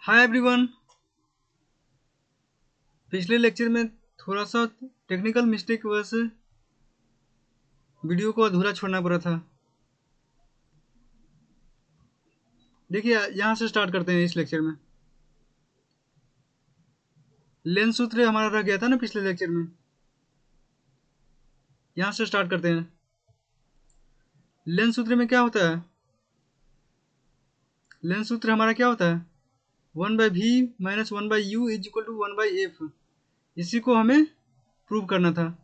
Hi everyone. पिछले lecture में थोड़ा सा टेक्निकल मिस्टेक की वजह से वीडियो को अधूरा छोड़ना पड़ा था। देखिए यहाँ से स्टार्ट करते हैं इस लेक्चर में। लेंस सूत्र हमारा रह गया था ना पिछले लेक्चर में, यहाँ से स्टार्ट करते हैं। लेंस सूत्र में क्या होता है? लेंस सूत्र हमारा क्या होता है? 1/v minus 1/u is equal to 1/f। इसी को हमें प्रूव करना था।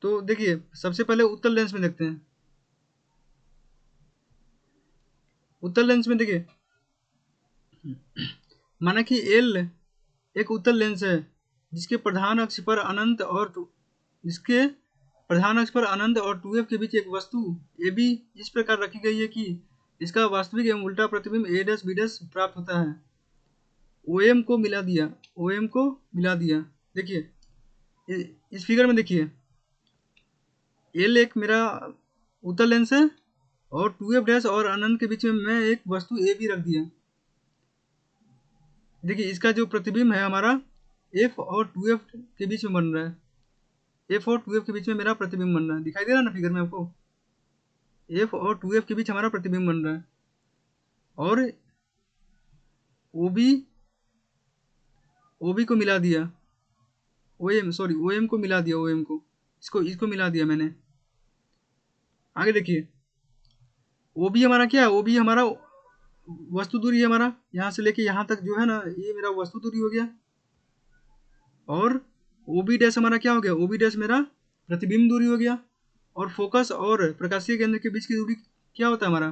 तो देखिए सबसे पहले उत्तल लेंस में देखते हैं। उत्तल लेंस में देखिए, माना कि L एक उत्तल लेंस है जिसके प्रधान अक्ष पर अनंत और 2f के बीच एक वस्तु AB इस प्रकार रखी गई है कि इसका वास्तविक एवं उल्टा प्रतिबिंब a', b' प्राप्त होता है। OM को मिला दिया। देखिए इस फिगर में देखिए, L एक मेरा उत्तल लेंस है और 2f' और अनंत के बीच में मैं एक वस्तु AB रख दिया। देखिए इसका जो प्रतिबिंब है हमारा f और 2f के बीच में बन रहा है। f और 2f के बीच में मेरा प्रतिबिंब बन रहा है, दिखाई दे रहा है ना फिगर में आपको? f और 2f के बीच हमारा प्रतिबिंब बन रहा है। और OB को मिला दिया, OM को मिला दिया, OM को इसको मिला दिया मैंने। आगे देखिए OB हमारा क्या है? OB हमारा वस्तु दूरी है, हमारा यहाँ से लेके यहाँ तक जो है ना, ये मेरा वस्तु दूरी हो गया। और OB' हमारा क्या हो गया? OB' मेरा प्रतिबिंब दूरी हो गया। और फोकस और प्रकाशीय केंद्र के बीच की दूरी क्या होता है? हमारा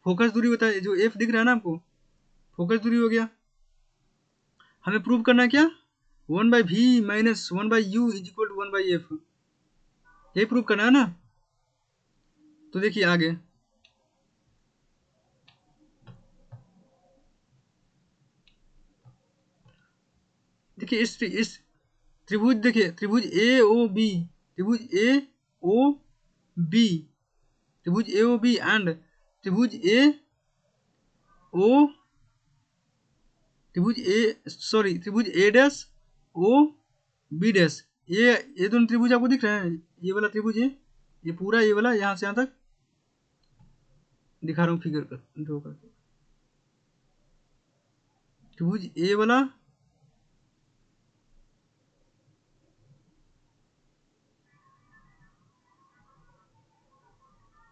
फोकस दूरी होता है। जो F दिख रहा है ना आपको, फोकस दूरी हो गया। हमें प्रूव करना है क्या? 1/v minus 1/u is equal to 1/f। यही प्रूव करना है ना। तो देखिए आगे, देखिए इस त्रिभुज, देखिए त्रिभुज AOB, त्रिभुज AOB, त्रिभुज AOB एंड त्रिभुज AO, त्रिभुज A'OB', ये दोनों त्रिभुज आपको दिख रहे हैं? ये वाला त्रिभुज है, ये पूरा, ये वाला यहाँ से यहाँ तक दिखा रहा हूँ फिगर कर ड्रॉ करके। त्रिभुज A वाला,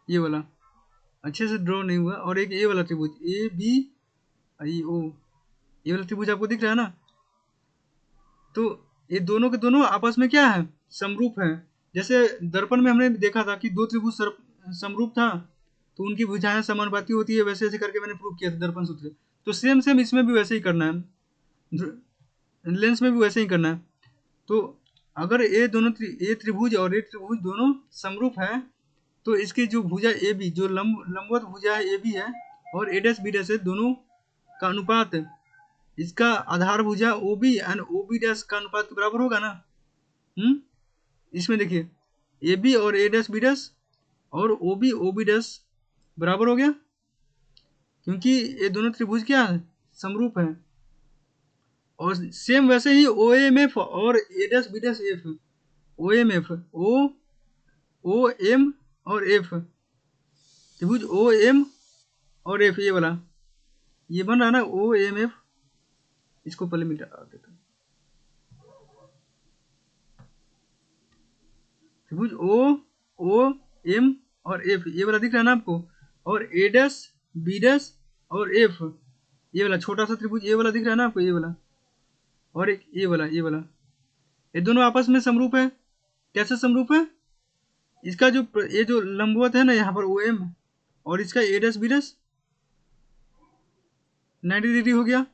ये वाला अच्छे से ड्रॉ नहीं हुआ। और एक ये वाला त्रिभुज ABIO, ये वाला त्रिभुज आपको दिख रहा है ना। तो ये दोनों के दोनों आपस में क्या है? समरूप है। जैसे दर्पण में हमने देखा था कि दो त्रिभुज समरूप था तो उनकी भुजाएं समानुपाती होती है, वैसे ऐसे करके मैंने प्रूव किया था दर्पण सूत्र। तो सेम इसमें भी वैसे ही करना है, लेंस में भी वैसे ही करना है। तो अगर ये त्रिभुज और ये त्रिभुज दोनों समरूप है तो इसकी जो भुजा AB, जो लंबवत भुजा है AB है, और A', B' है, दोनों का अनुपात, इसका आधार भुजा OB एंड OB' का अनुपात के बराबर होगा ना। इसमें देखिए AB और A', B' और OB, OB' बराबर हो गया, क्योंकि ये दोनों त्रिभुज क्या है? समरूप है। और सेम वैसे ही OMF और A', B', F, OMF, OM और F, त्रिभुज OM और F, ये वाला ये बन रहा है ना OMF। इसको पहले मिटा देता हूँ। त्रिभुज OM और F, ये वाला दिख रहा है ना आपको। और A', B' और F, ये वाला छोटा सा त्रिभुज, ये वाला दिख रहा है ना आपको, ये वाला। और एक ये वाला, ये दोनों आपस में समरूप है। कैसे समरूप है? इसका ये जो लंबवत है ना यहाँ पर OM, और इसका A', B' 90 डिग्री हो गया।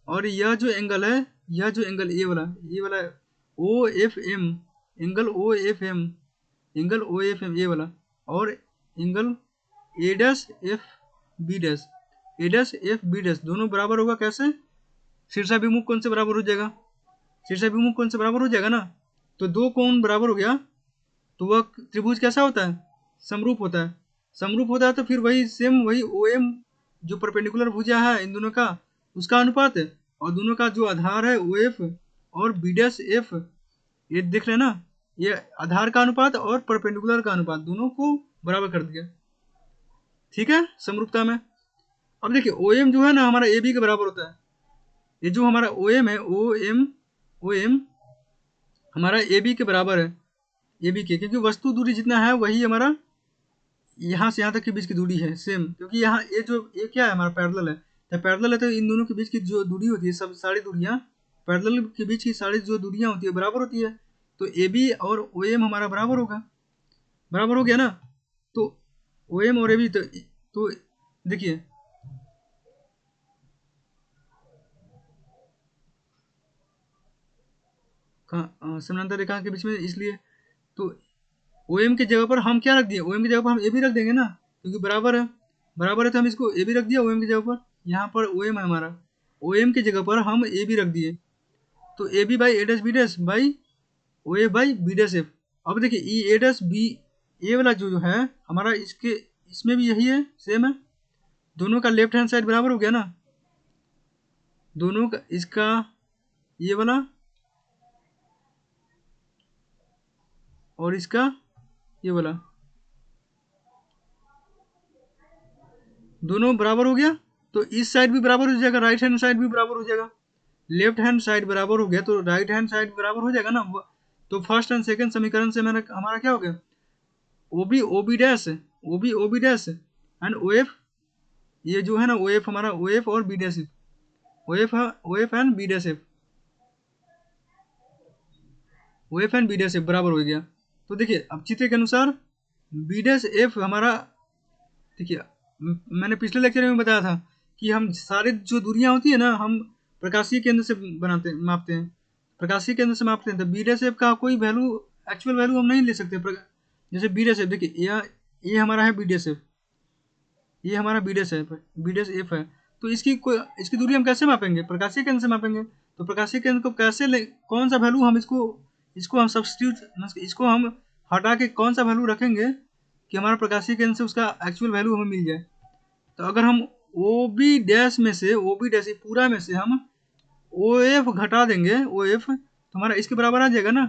और यह जो एंगल है, ये वाला OFM, एंगल OFM, ये वाला। और एंगल A', दोनों बराबर होगा। कैसे? शीर्षाभिमुख कोण से बराबर हो जाएगा। शीर्षाभिमुख कोण से बराबर हो जाएगा ना। तो दो कोण बराबर हो गया तो वह त्रिभुज कैसा होता है? समरूप होता है। तो फिर वही OM जो परपेंडिकुलर भुजा है इन दोनों का, उसका अनुपात है, और दोनों का जो आधार है ओ एफ और बी डैश एफ, ये देख रहे हैं ना, ये आधार का अनुपात और परपेंडिकुलर का अनुपात दोनों को बराबर कर दिया। ठीक है, समरूपता में। अब देखिए ओ एम जो है ना हमारा ए बी के बराबर होता है। ये जो हमारा ओ एम है, ओ एम हमारा ए बी के बराबर है, ए बी के, क्योंकि वस्तु दूरी जितना है वही हमारा यहाँ से यहाँ तक के बीच की दूरी है सेम, क्योंकि यहाँ ये क्या है हमारा पैरेलल है, तो पैरेलल है तो इन दोनों के बीच की जो दूरी होती है, सब सारी दूरियाँ पैरेलल के बीच की सारी जो दूरियाँ होती है बराबर होती है, तो ए बी और ओ एम हमारा बराबर होगा, बराबर हो गया ना। तो ओ एम और ए बी, तो देखिए समानांतर रेखा के बीच में, इसलिए तो ओ एम की जगह पर हम क्या रख दिए, ओ एम की जगह पर हम ए बी रख देंगे ना, क्योंकि बराबर है, बराबर है तो हम इसको ए बी रख दिया ओ एम की जगह पर। यहाँ पर ओ एम है हमारा, ओ एम की जगह पर हम ए बी रख दिए, तो A B by A dash B dash by O A by B dash F. अब देखिए ई ए डैश बी, ए वाला जो है हमारा, इसके इसमें भी यही है, सेम है, दोनों का लेफ्ट हैंड साइड बराबर हो गया ना, दोनों का, इसका ये वाला और इसका ये वाला, दोनों बराबर हो गया, तो इस साइड भी बराबर हो जाएगा, राइट हैंड साइड भी बराबर हो जाएगा, लेफ्ट हैंड साइड बराबर हो गया तो राइट हैंड साइड बराबर हो जाएगा ना। तो फर्स्ट एंड सेकंड समीकरण से मैंने हमारा क्या हो गया, O B dash, O B dash and O F, ये जो है ना ओ एफ हमारा, ओ एफ और B dash F, O F and B dash F, O F and B dash F बराबर हो गया। तो देखिए अब चित्र के अनुसार बी डैश एफ हमारा, देखिए मैंने पिछले लेक्चर में बताया था कि हम सारे जो दूरियां होती है ना, हम प्रकाशीय केंद्र से बनाते हैं, मापते हैं, प्रकाशीय केंद्र से मापते हैं, तो बी डैश एफ का कोई वैल्यू, एक्चुअल वैल्यू हम नहीं ले सकते। जैसे बी डैश एफ, देखिए ये हमारा है बी डैश एफ, ये हमारा B dash F, B dash F है, तो इसकी दूरी हम कैसे मापेंगे, प्रकाशीय केंद्र से मापेंगे। तो प्रकाशीय केंद्र को कैसे ले, कौन सा वैल्यू हम इसको इसको हम सब्सटीट्यूट, इसको हम हटा के कौन सा वैल्यू रखेंगे कि हमारा प्रकाशीय केंद्र से उसका एक्चुअल वैल्यू हमें मिल जाए। तो अगर हम ओ बी डैश में से, ओ बी डैश पूरा में से हम ओ एफ घटा देंगे, ओ एफ तो हमारा इसके बराबर आ जाएगा ना,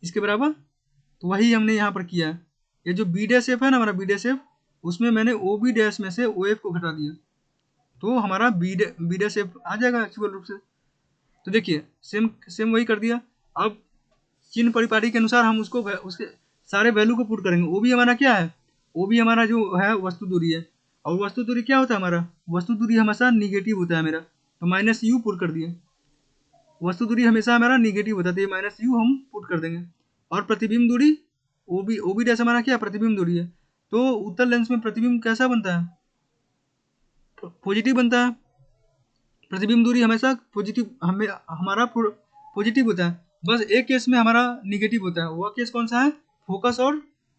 इसके बराबर, तो वही हमने यहाँ पर किया है। ये जो बी डैश एफ है ना हमारा, बी डैश एफ, उसमें मैंने ओ बी डैश में से ओ एफ को घटा दिया, तो हमारा बी डैश एफ आ जाएगा एक्चुअल रूप से। तो देखिए सेम सेम वही कर दिया। अब चिन्ह परिपाटी के अनुसार हम उसको उसके सारे वैल्यू को पुट करेंगे। ओ बी हमारा क्या है, ओ बी हमारा जो है वस्तु दूरी है, और वस्तु दूरी क्या होता है हमारा, वस्तु दूरी हमेशा निगेटिव होता है मेरा, तो माइनस यू पुट कर दिए, वस्तु दूरी हमेशा हमारा निगेटिव होता है, तो ये माइनस यू हम पुट कर देंगे। और प्रतिबिंब दूरी ओ बी डैश हमारा क्या, प्रतिबिंब दूरी है, तो उत्तल लेंस में प्रतिबिंब कैसा बनता है, पॉजिटिव बनता है, प्रतिबिंब दूरी हमेशा पॉजिटिव, हमें हमारा पॉजिटिव होता है, बस एक केस में हमारा निगेटिव होता है, वह केस कौन सा है, फोकस और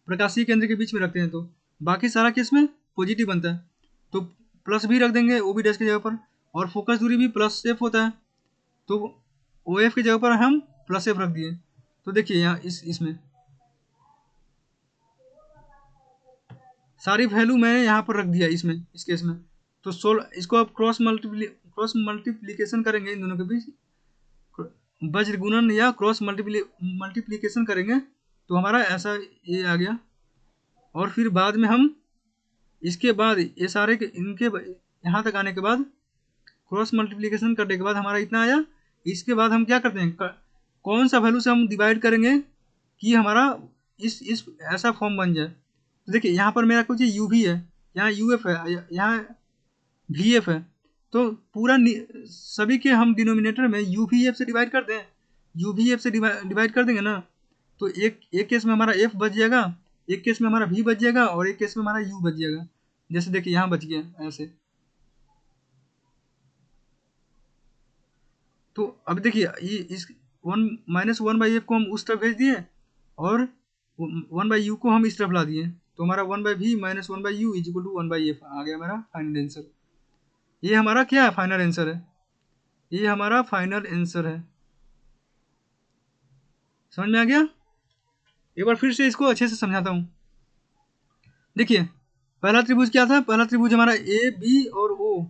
प्रकाशीय केंद्र के बीच में रखते हैं, तो बाकी सारा केस में पॉजिटिव बनता है, तो प्लस भी रख देंगे ओ बी डैश की जगह पर, और फोकस दूरी भी प्लस एफ होता है, तो ओ एफ की जगह पर हम प्लस एफ रख दिए। तो देखिए यहाँ इसमें सारी वैल्यू मैंने यहाँ पर रख दिया इसमें, इस केस में। तो इसको आप क्रॉस मल्टीप्लीकेशन करेंगे इन दोनों के बीच, वज्र गुणन या क्रॉस मल्टीप्लीकेशन करेंगे, तो हमारा ऐसा ये आ गया। और फिर बाद में हम इसके बाद ये सारे इनके यहाँ तक आने के बाद क्रॉस मल्टीप्लीकेशन करने के बाद हमारा इतना आया। इसके बाद हम क्या करते हैं, कौन सा वैल्यू से हम डिवाइड करेंगे कि हमारा इस ऐसा फॉर्म बन जाए। तो देखिए यहाँ पर मेरा कुछ यू भी है, यहाँ यू एफ है, यहाँ वी एफ है, तो पूरा सभी के हम डिनोमिनेटर में यू वी एफ से डिवाइड कर दें, यू वी एफ से डिवाइड कर देंगे ना, तो एक केस में हमारा एफ बच जाएगा, एक केस में हमारा वी बच जाएगा, और एक केस में हमारा यू बच जाएगा। जैसे देखिए यहाँ बच गया ऐसे। तो अब देखिए ये इस वन बाई एफ को हम उस तरफ भेज दिए, और वन बाई यू को हम इस तरफ ला दिए, तो हमारा one by v minus one by u is equal to one by f आ गया हमारा फाइनल आंसर। ये हमारा क्या है, फाइनल आंसर है, ये हमारा फाइनल आंसर है। समझ में आ गया। एक बार फिर से इसको अच्छे से समझाता हूँ। देखिए पहला त्रिभुज क्या था, पहला त्रिभुज हमारा ए बी और ओ,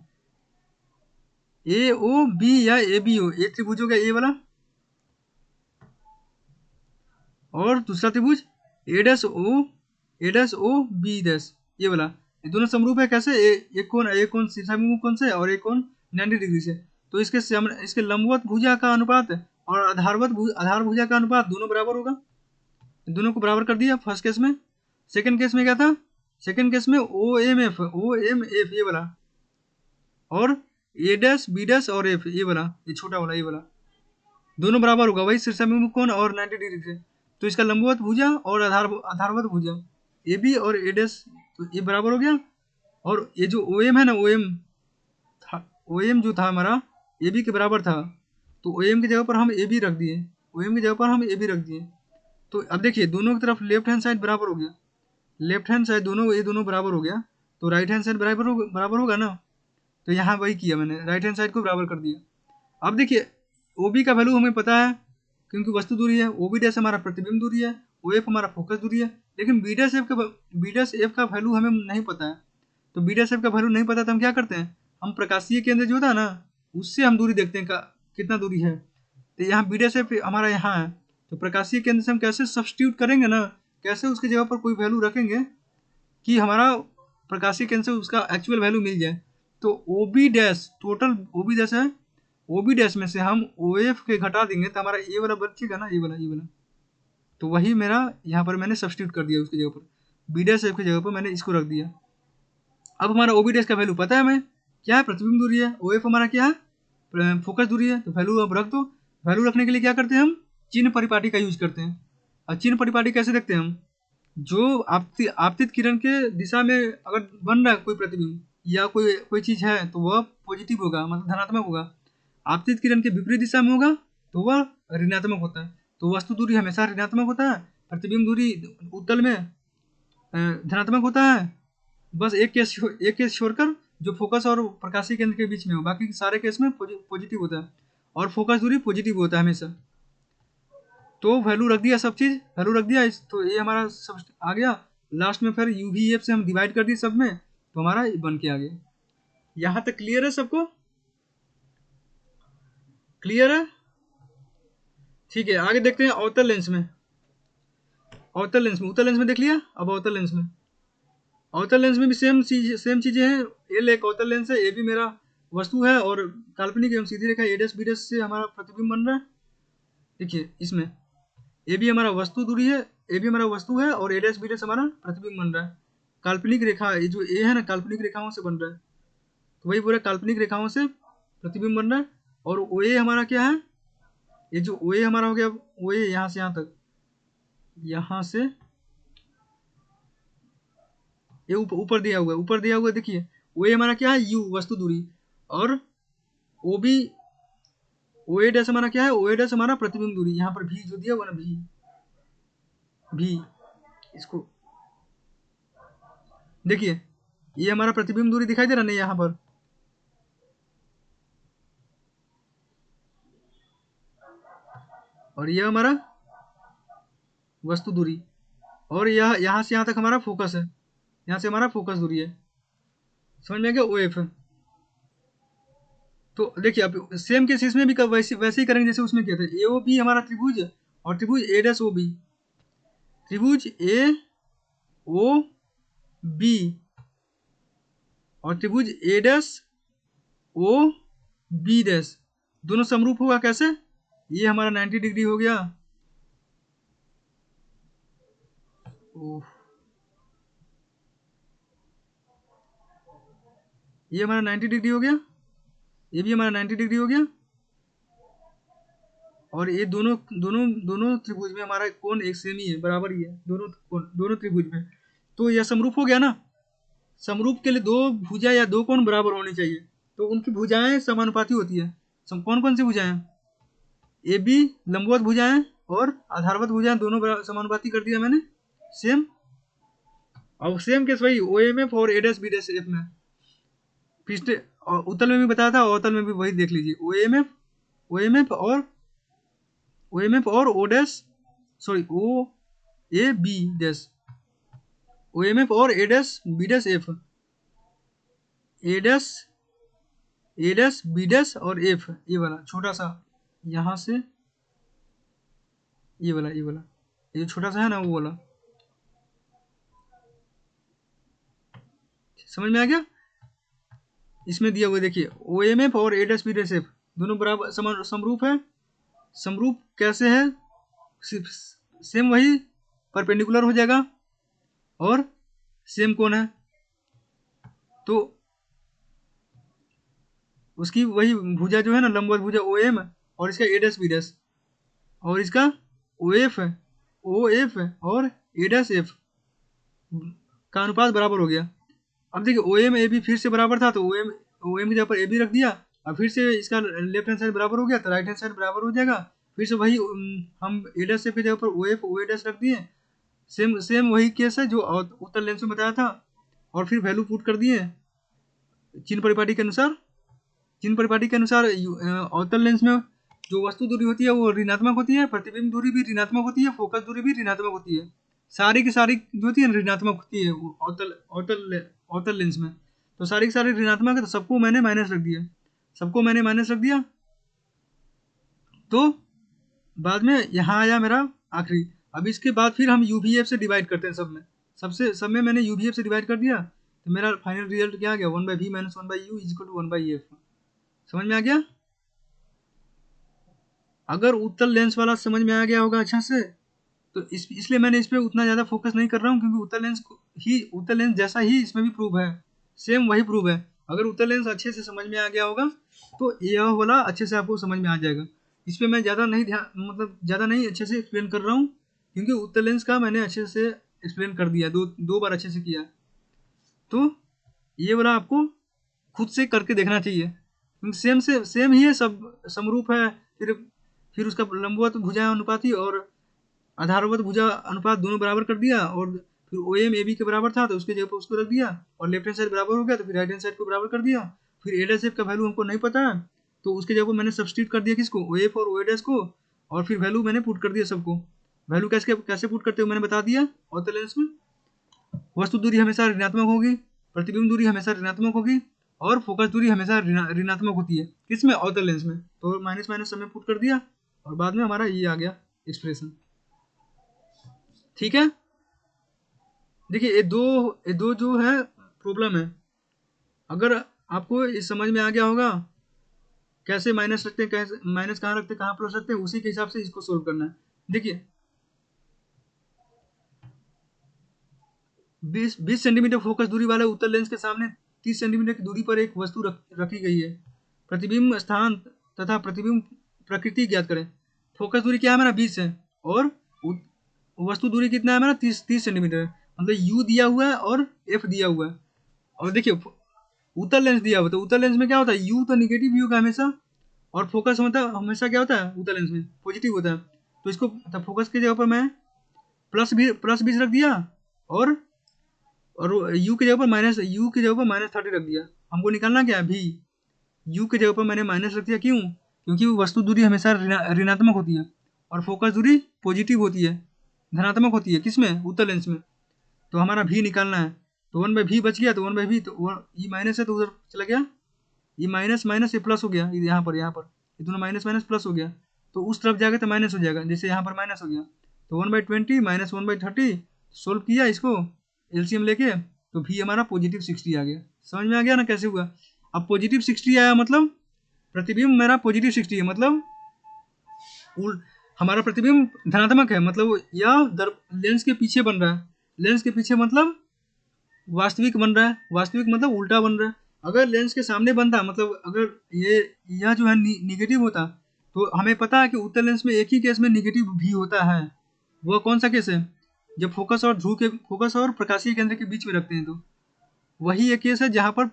ए ओ बी या ए बी ओ, एक त्रिभुज हो गया ए वाला, और दूसरा त्रिभुज ए डैश ओ बी डैश, ये वाला, ये दोनों समरूप है कैसे, एक कोण शीर्षाभिमुख कोण से और एक कोण 90 डिग्री से। तो इसके लंबवत भुजा का अनुपात और आधार भुजा का अनुपात दोनों बराबर होगा, दोनों को बराबर कर दिया फर्स्ट केस में। सेकंड केस में क्या था, सेकंड केस में ओ एम एफ ये वाला, और ए डैश बी डैश और एफ ये वाला, ये छोटा वाला ये वाला, दोनों बराबर होगा वही शीर्षाभिमुख कोण और 90 डिग्री से। तो इसका लंबवत भुजा और आधारवत भुजा ए बी और ए डैश, तो ये बराबर हो गया। और ये जो ओ एम है ना, ओ एम जो था हमारा ए बी के बराबर था, तो ओ एम की जगह पर हम ए बी रख दिए, ओ एम की जगह पर हम ए बी रख दिए। तो अब देखिए दोनों की तरफ लेफ्ट हैंड साइड बराबर हो गया, लेफ्ट हैंड साइड दोनों ये दोनों बराबर हो गया, तो राइट हैंड साइड बराबर होगा ना। तो यहाँ वही किया मैंने, राइट हैंड साइड को बराबर कर दिया। अब देखिए ओ बी का वैल्यू हमें पता है क्योंकि वस्तु दूरी है, ओ बी डैश हमारा प्रतिबिंब दूरी है, ओ एफ हमारा फोकस दूरी है, लेकिन बी डैश एफ का वैल्यू हमें नहीं पता है। तो बी डैश एफ का वैल्यू नहीं पता तो हम क्या करते हैं, हम प्रकाशीय केंद्र जो होता है ना उससे हम दूरी देखते हैं कितना दूरी है। तो यहाँ बी डैश एफ हमारा यहाँ है, तो प्रकाशीय केंद्र से हम कैसे सब्स्टिट्यूट करेंगे ना, कैसे उसकी जगह पर कोई वैल्यू रखेंगे कि हमारा प्रकाशीय केंद्र से उसका एक्चुअल वैल्यू मिल जाए। तो O B dash total O B dash है, ओ बी डैश में से हम ओ एफ के घटा देंगे तो हमारा ये वाला बचेगा ना, ये वाला। तो वही मेरा यहाँ पर मैंने सब्स्टिट्यूट कर दिया, उसकी जगह पर बी डैश एफ की जगह पर मैंने इसको रख दिया। अब हमारा ओ बी डैश का वैल्यू पता है हमें क्या है, प्रतिबिंब दूरी है, ओ एफ हमारा क्या है, फोकस दूरी है। तो वैल्यू अब रख दो। वैल्यू रखने के लिए क्या करते हैं, हम चिन्ह परिपाटी का यूज करते हैं। और चिन्ह परिपाटी कैसे देखते हैं हम, जो आपतित किरण के दिशा में अगर बन रहा है कोई प्रतिबिंब या कोई चीज है तो वह पॉजिटिव होगा, मतलब धनात्मक होगा। आपतित किरण के विपरीत दिशा में होगा तो वह ऋणात्मक होता है। तो वस्तु दूरी हमेशा ऋणात्मक होता है, प्रतिबिंब दूरी उत्तल में धनात्मक होता है। बस एक केस छोड़कर जो फोकस और प्रकाशीय केंद्र के बीच में हो, बाकी सारे केस में पॉजिटिव होता है और फोकस दूरी पॉजिटिव होता है हमेशा। तो वैल्यू रख दिया, सब चीज वैल्यू रख दिया, तो ये हमारा सब आ गया। लास्ट में फिर यू वी एफ से हम डिवाइड कर दिए सब में, तो हमारा बन के आ गया। यहाँ तक क्लियर है सबको, क्लियर है? ठीक है, आगे देखते हैं अवतल लेंस में। उत्तल लेंस में देख लिया। अब अवतल लेंस में भी सेम चीजें हैं। एल एक अवतल लेंस है, ए भी मेरा वस्तु है और काल्पनिक एवं सीधी रेखा ए डैश बी डैश से हमारा प्रतिबिंब बन रहा है। देखिए इसमें ए भी हमारा वस्तु दूरी है, ए भी हमारा वस्तु है और ए डैश बी डैश हमारा प्रतिबिंब बन रहा है। काल्पनिक रेखा ये जो ए है ना, काल्पनिक रेखाओं से बन रहा है, तो वही पूरा काल्पनिक रेखाओं से प्रतिबिंब बन रहा है। और ओ ए हमारा क्या है, ये जो ओ ए हमारा हो गया, ओ ए यहाँ से यहाँ तक, यहाँ से ये ऊपर दिया हुआ देखिए, ओ ए हमारा क्या है, यू वस्तु दूरी, और ओ बी ओ ए डैश हमारा क्या है, ओ ए डैश हमारा प्रतिबिंब दूरी। यहाँ पर भी जो दिया हुआ ना, भी इसको देखिए, ये हमारा प्रतिबिंब दूरी दिखाई दे रहा नहीं यहाँ पर, और यह हमारा वस्तु दूरी, और यह यहाँ से यहाँ तक हमारा फोकस है, यहाँ से हमारा फोकस दूरी है। समझ में आ गया, ओ एफ। तो देखिए अब सेम केस इसमें भी वैसे ही करेंगे जैसे उसमें किया था। ए ओ बी हमारा त्रिभुज, और त्रिभुज ए डैश ओ बी, त्रिभुज ए ओ बी और त्रिभुज ए डैश ओ बी डैश दोनों समरूप होगा कैसे, ये हमारा 90 डिग्री हो गया। ये हमारा 90 डिग्री हो गया, ये भी हमारा 90 डिग्री हो गया, और ये दोनों दोनों दोनों त्रिभुज में हमारा कोण एक सेम ही है, बराबर ही है दोनों त्रिभुज में। तो यह समरूप हो गया ना। समरूप के लिए दो भुजा या दो कोण बराबर होनी चाहिए, तो उनकी भुजाएं समानुपाती होती है। कौन कौन सी भुजाएं, ए बी लंबवत भुजाएं और आधारवत भुजाएं दोनों समानुपाती कर दिया मैंने सेम। और सेम केस वही ओ एम एफ और A dash B dash F में, पिछले उत्तल में भी बताया था, अवतल में भी वही देख लीजिए, ओ एम एफ और O dash, sorry O A B dash, O M F और A dash B dash F, A dash A dash B dash और एफ, ये वाला छोटा सा, यहाँ से ये वाला ये छोटा सा है ना, वो वाला। समझ में आ गया? इसमें दिया हुआ देखिए, ओ एम एफ और A dash B dash F दोनों बराबर समरूप है। समरूप कैसे है? सेम वही परपेंडिकुलर हो जाएगा और सेम कोण है, तो उसकी वही भुजा जो है ना, लंबवत भुजा ओ एम, और इसका ए डैश बी डैश, और इसका ओ एफ है, ओ एफ और ए डैश एफ का अनुपात बराबर हो गया। अब देखिए ओ एम ए बी फिर से बराबर था, तो ओ एम की जगह पर ए बी रख दिया, और फिर से इसका लेफ्ट हैंड साइड बराबर हो गया, तो राइट हैंड साइड बराबर हो जाएगा। फिर से वही हम ए डैश एफ की जगह पर ओ एफ ओ ए डैश रख दिए, सेम सेम वही केस है जो उत्तर लेंस में बताया था, और फिर वैल्यू पुट कर दिए चिन्ह परिपाटी के अनुसार। चिन्ह परिपाटी के अनुसार अवतल लेंस में जो वस्तु दूरी होती है वो ऋणात्मक होती है, प्रतिबिंब दूरी भी ऋणात्मक होती है, फोकस दूरी भी ऋणात्मक होती है, सारी की सारी जो होती है ऋणात्मक होती है अवतल अवतल अवतल लेंस में। तो सारी की सारी ऋणात्मक है, तो सबको मैंने माइनस रख दिया, सबको मैंने माइनस रख दिया। तो बाद में यहाँ आया मेरा आखिरी। अब इसके बाद फिर हम यूवीएफ से डिवाइड करते हैं, सब में मैंने यूवीएफ से डिवाइड कर दिया, तो मेरा फाइनल रिजल्ट क्या आ गया, 1/v - 1/u is equal to 1/f। समझ में आ गया? अगर उत्तल लेंस वाला समझ में आ गया होगा अच्छा से, तो इसलिए मैंने इस पर उतना ज़्यादा फोकस नहीं कर रहा हूँ, क्योंकि उत्तल लेंस जैसा ही इसमें भी प्रूव है, सेम वही प्रूव है। अगर उत्तल लेंस अच्छे से समझ में आ गया होगा तो यह वाला अच्छे से आपको समझ में आ जाएगा। इस पर मैं ज़्यादा नहीं ज़्यादा नहीं अच्छे से एक्सप्लेन कर रहा हूँ, क्योंकि उत्तल लेंस का मैंने अच्छे से एक्सप्लेन कर दिया, दो बार अच्छे से किया। तो ये वाला आपको खुद से करके देखना चाहिए, सेम ही है, सब समरूप है। फिर उसका लंबवत भुजा अनुपाती और आधारवत भुजा अनुपात दोनों बराबर कर दिया, और फिर ओ एम ए बी के बराबर था तो उसके जगह पर उसको रख दिया, और लेफ्ट हैंड साइड बराबर हो गया तो फिर राइट हैंड साइड को बराबर कर दिया। फिर ए डैश एफ का वैल्यू हमको नहीं पता है, तो उसके जगह पर मैंने सब्सटीट्यूट कर दिया किसको, ओ एफ और ओ ए डैश को, और फिर वैल्यू मैंने पुट कर दिया सबको। वैल्यू कैसे कैसे पुट करते हो मैंने बता दिया। और लेंस में वस्तु दूरी हमेशा ऋणात्मक होगी, प्रतिबिंब दूरी हमेशा ऋणात्मक होगी, और फोकस दूरी हमेशा ऋणात्मक होती है, किसमें, अवतल लेंस में। तो माइनस माइनस सब में पुट कर दिया, और बाद में हमारा ये आ गया एक्सप्रेशन। ठीक है, देखिए ये दो जो है प्रॉब्लम है, अगर आपको इस समझ में आ गया होगा कैसे माइनस रखते हैं, कैसे माइनस कहाँ रखते हैं, कहाँ प्लस रखते हैं, उसी के हिसाब से इसको सोल्व करना है। देखिए 20 सेंटीमीटर फोकस दूरी वाले उत्तल लेंस के सामने 30 सेंटीमीटर की दूरी पर एक वस्तु रखी गई है। प्रतिबिंब स्थान तथा प्रतिबिंब प्रकृति ज्ञात करें। फोकस दूरी क्या है हमारा 20 है, और वस्तु दूरी कितना है हमारा 30 सेंटीमीटर है, मतलब यू दिया हुआ है और एफ दिया हुआ है। और देखिए उत्तल लेंस दिया हुआ, तो उत्तल लेंस में क्या होता है, यू तो निगेटिव व्यू का हमेशा, और फोकस मतलब हमेशा क्या होता है उत्तल लेंस में पॉजिटिव होता है। तो इसको फोकस की जगह पर मैं प्लस 20 रख दिया, और यू की जगह पर -30 रख दिया। हमको निकालना क्या है, भी यू की जगह पर मैंने माइनस रख दिया, क्यों, क्योंकि वो वस्तु दूरी हमेशा ऋणात्मक होती है, और फोकस दूरी पॉजिटिव होती है, धनात्मक होती है, किसमें, उत्तल लेंस में। तो हमारा भी निकालना है, तो 1/v बच गया, तो 1/v, तो ये माइनस है तो उधर चला गया, ये माइनस माइनस ये प्लस हो गया, यहाँ पर ये दोनों माइनस माइनस प्लस हो गया, तो उस तरफ जाएगा तो माइनस हो जाएगा, जैसे यहाँ पर माइनस हो गया। तो 1/20 - 1/30 सोल्व किया इसको एलसीएम लेके, तो भी हमारा पॉजिटिव 60 आ गया। समझ में आ गया ना कैसे हुआ। अब पॉजिटिव 60 आया मतलब प्रतिबिंब मेरा पॉजिटिव 60 है, मतलब हमारा प्रतिबिंब धनात्मक है, मतलब यह लेंस के पीछे बन रहा है, लेंस के पीछे मतलब वास्तविक बन रहा है, वास्तविक मतलब उल्टा बन रहा है। अगर लेंस के सामने बनता, मतलब अगर यह जो है निगेटिव होता, तो हमें पता है कि उत्तल लेंस में एक ही केस में निगेटिव भी होता है। वह कौन सा केस है, जब फोकस और प्रकाशीय केंद्र के बीच में रखते हैं, तो वही एक केस है जहाँ पर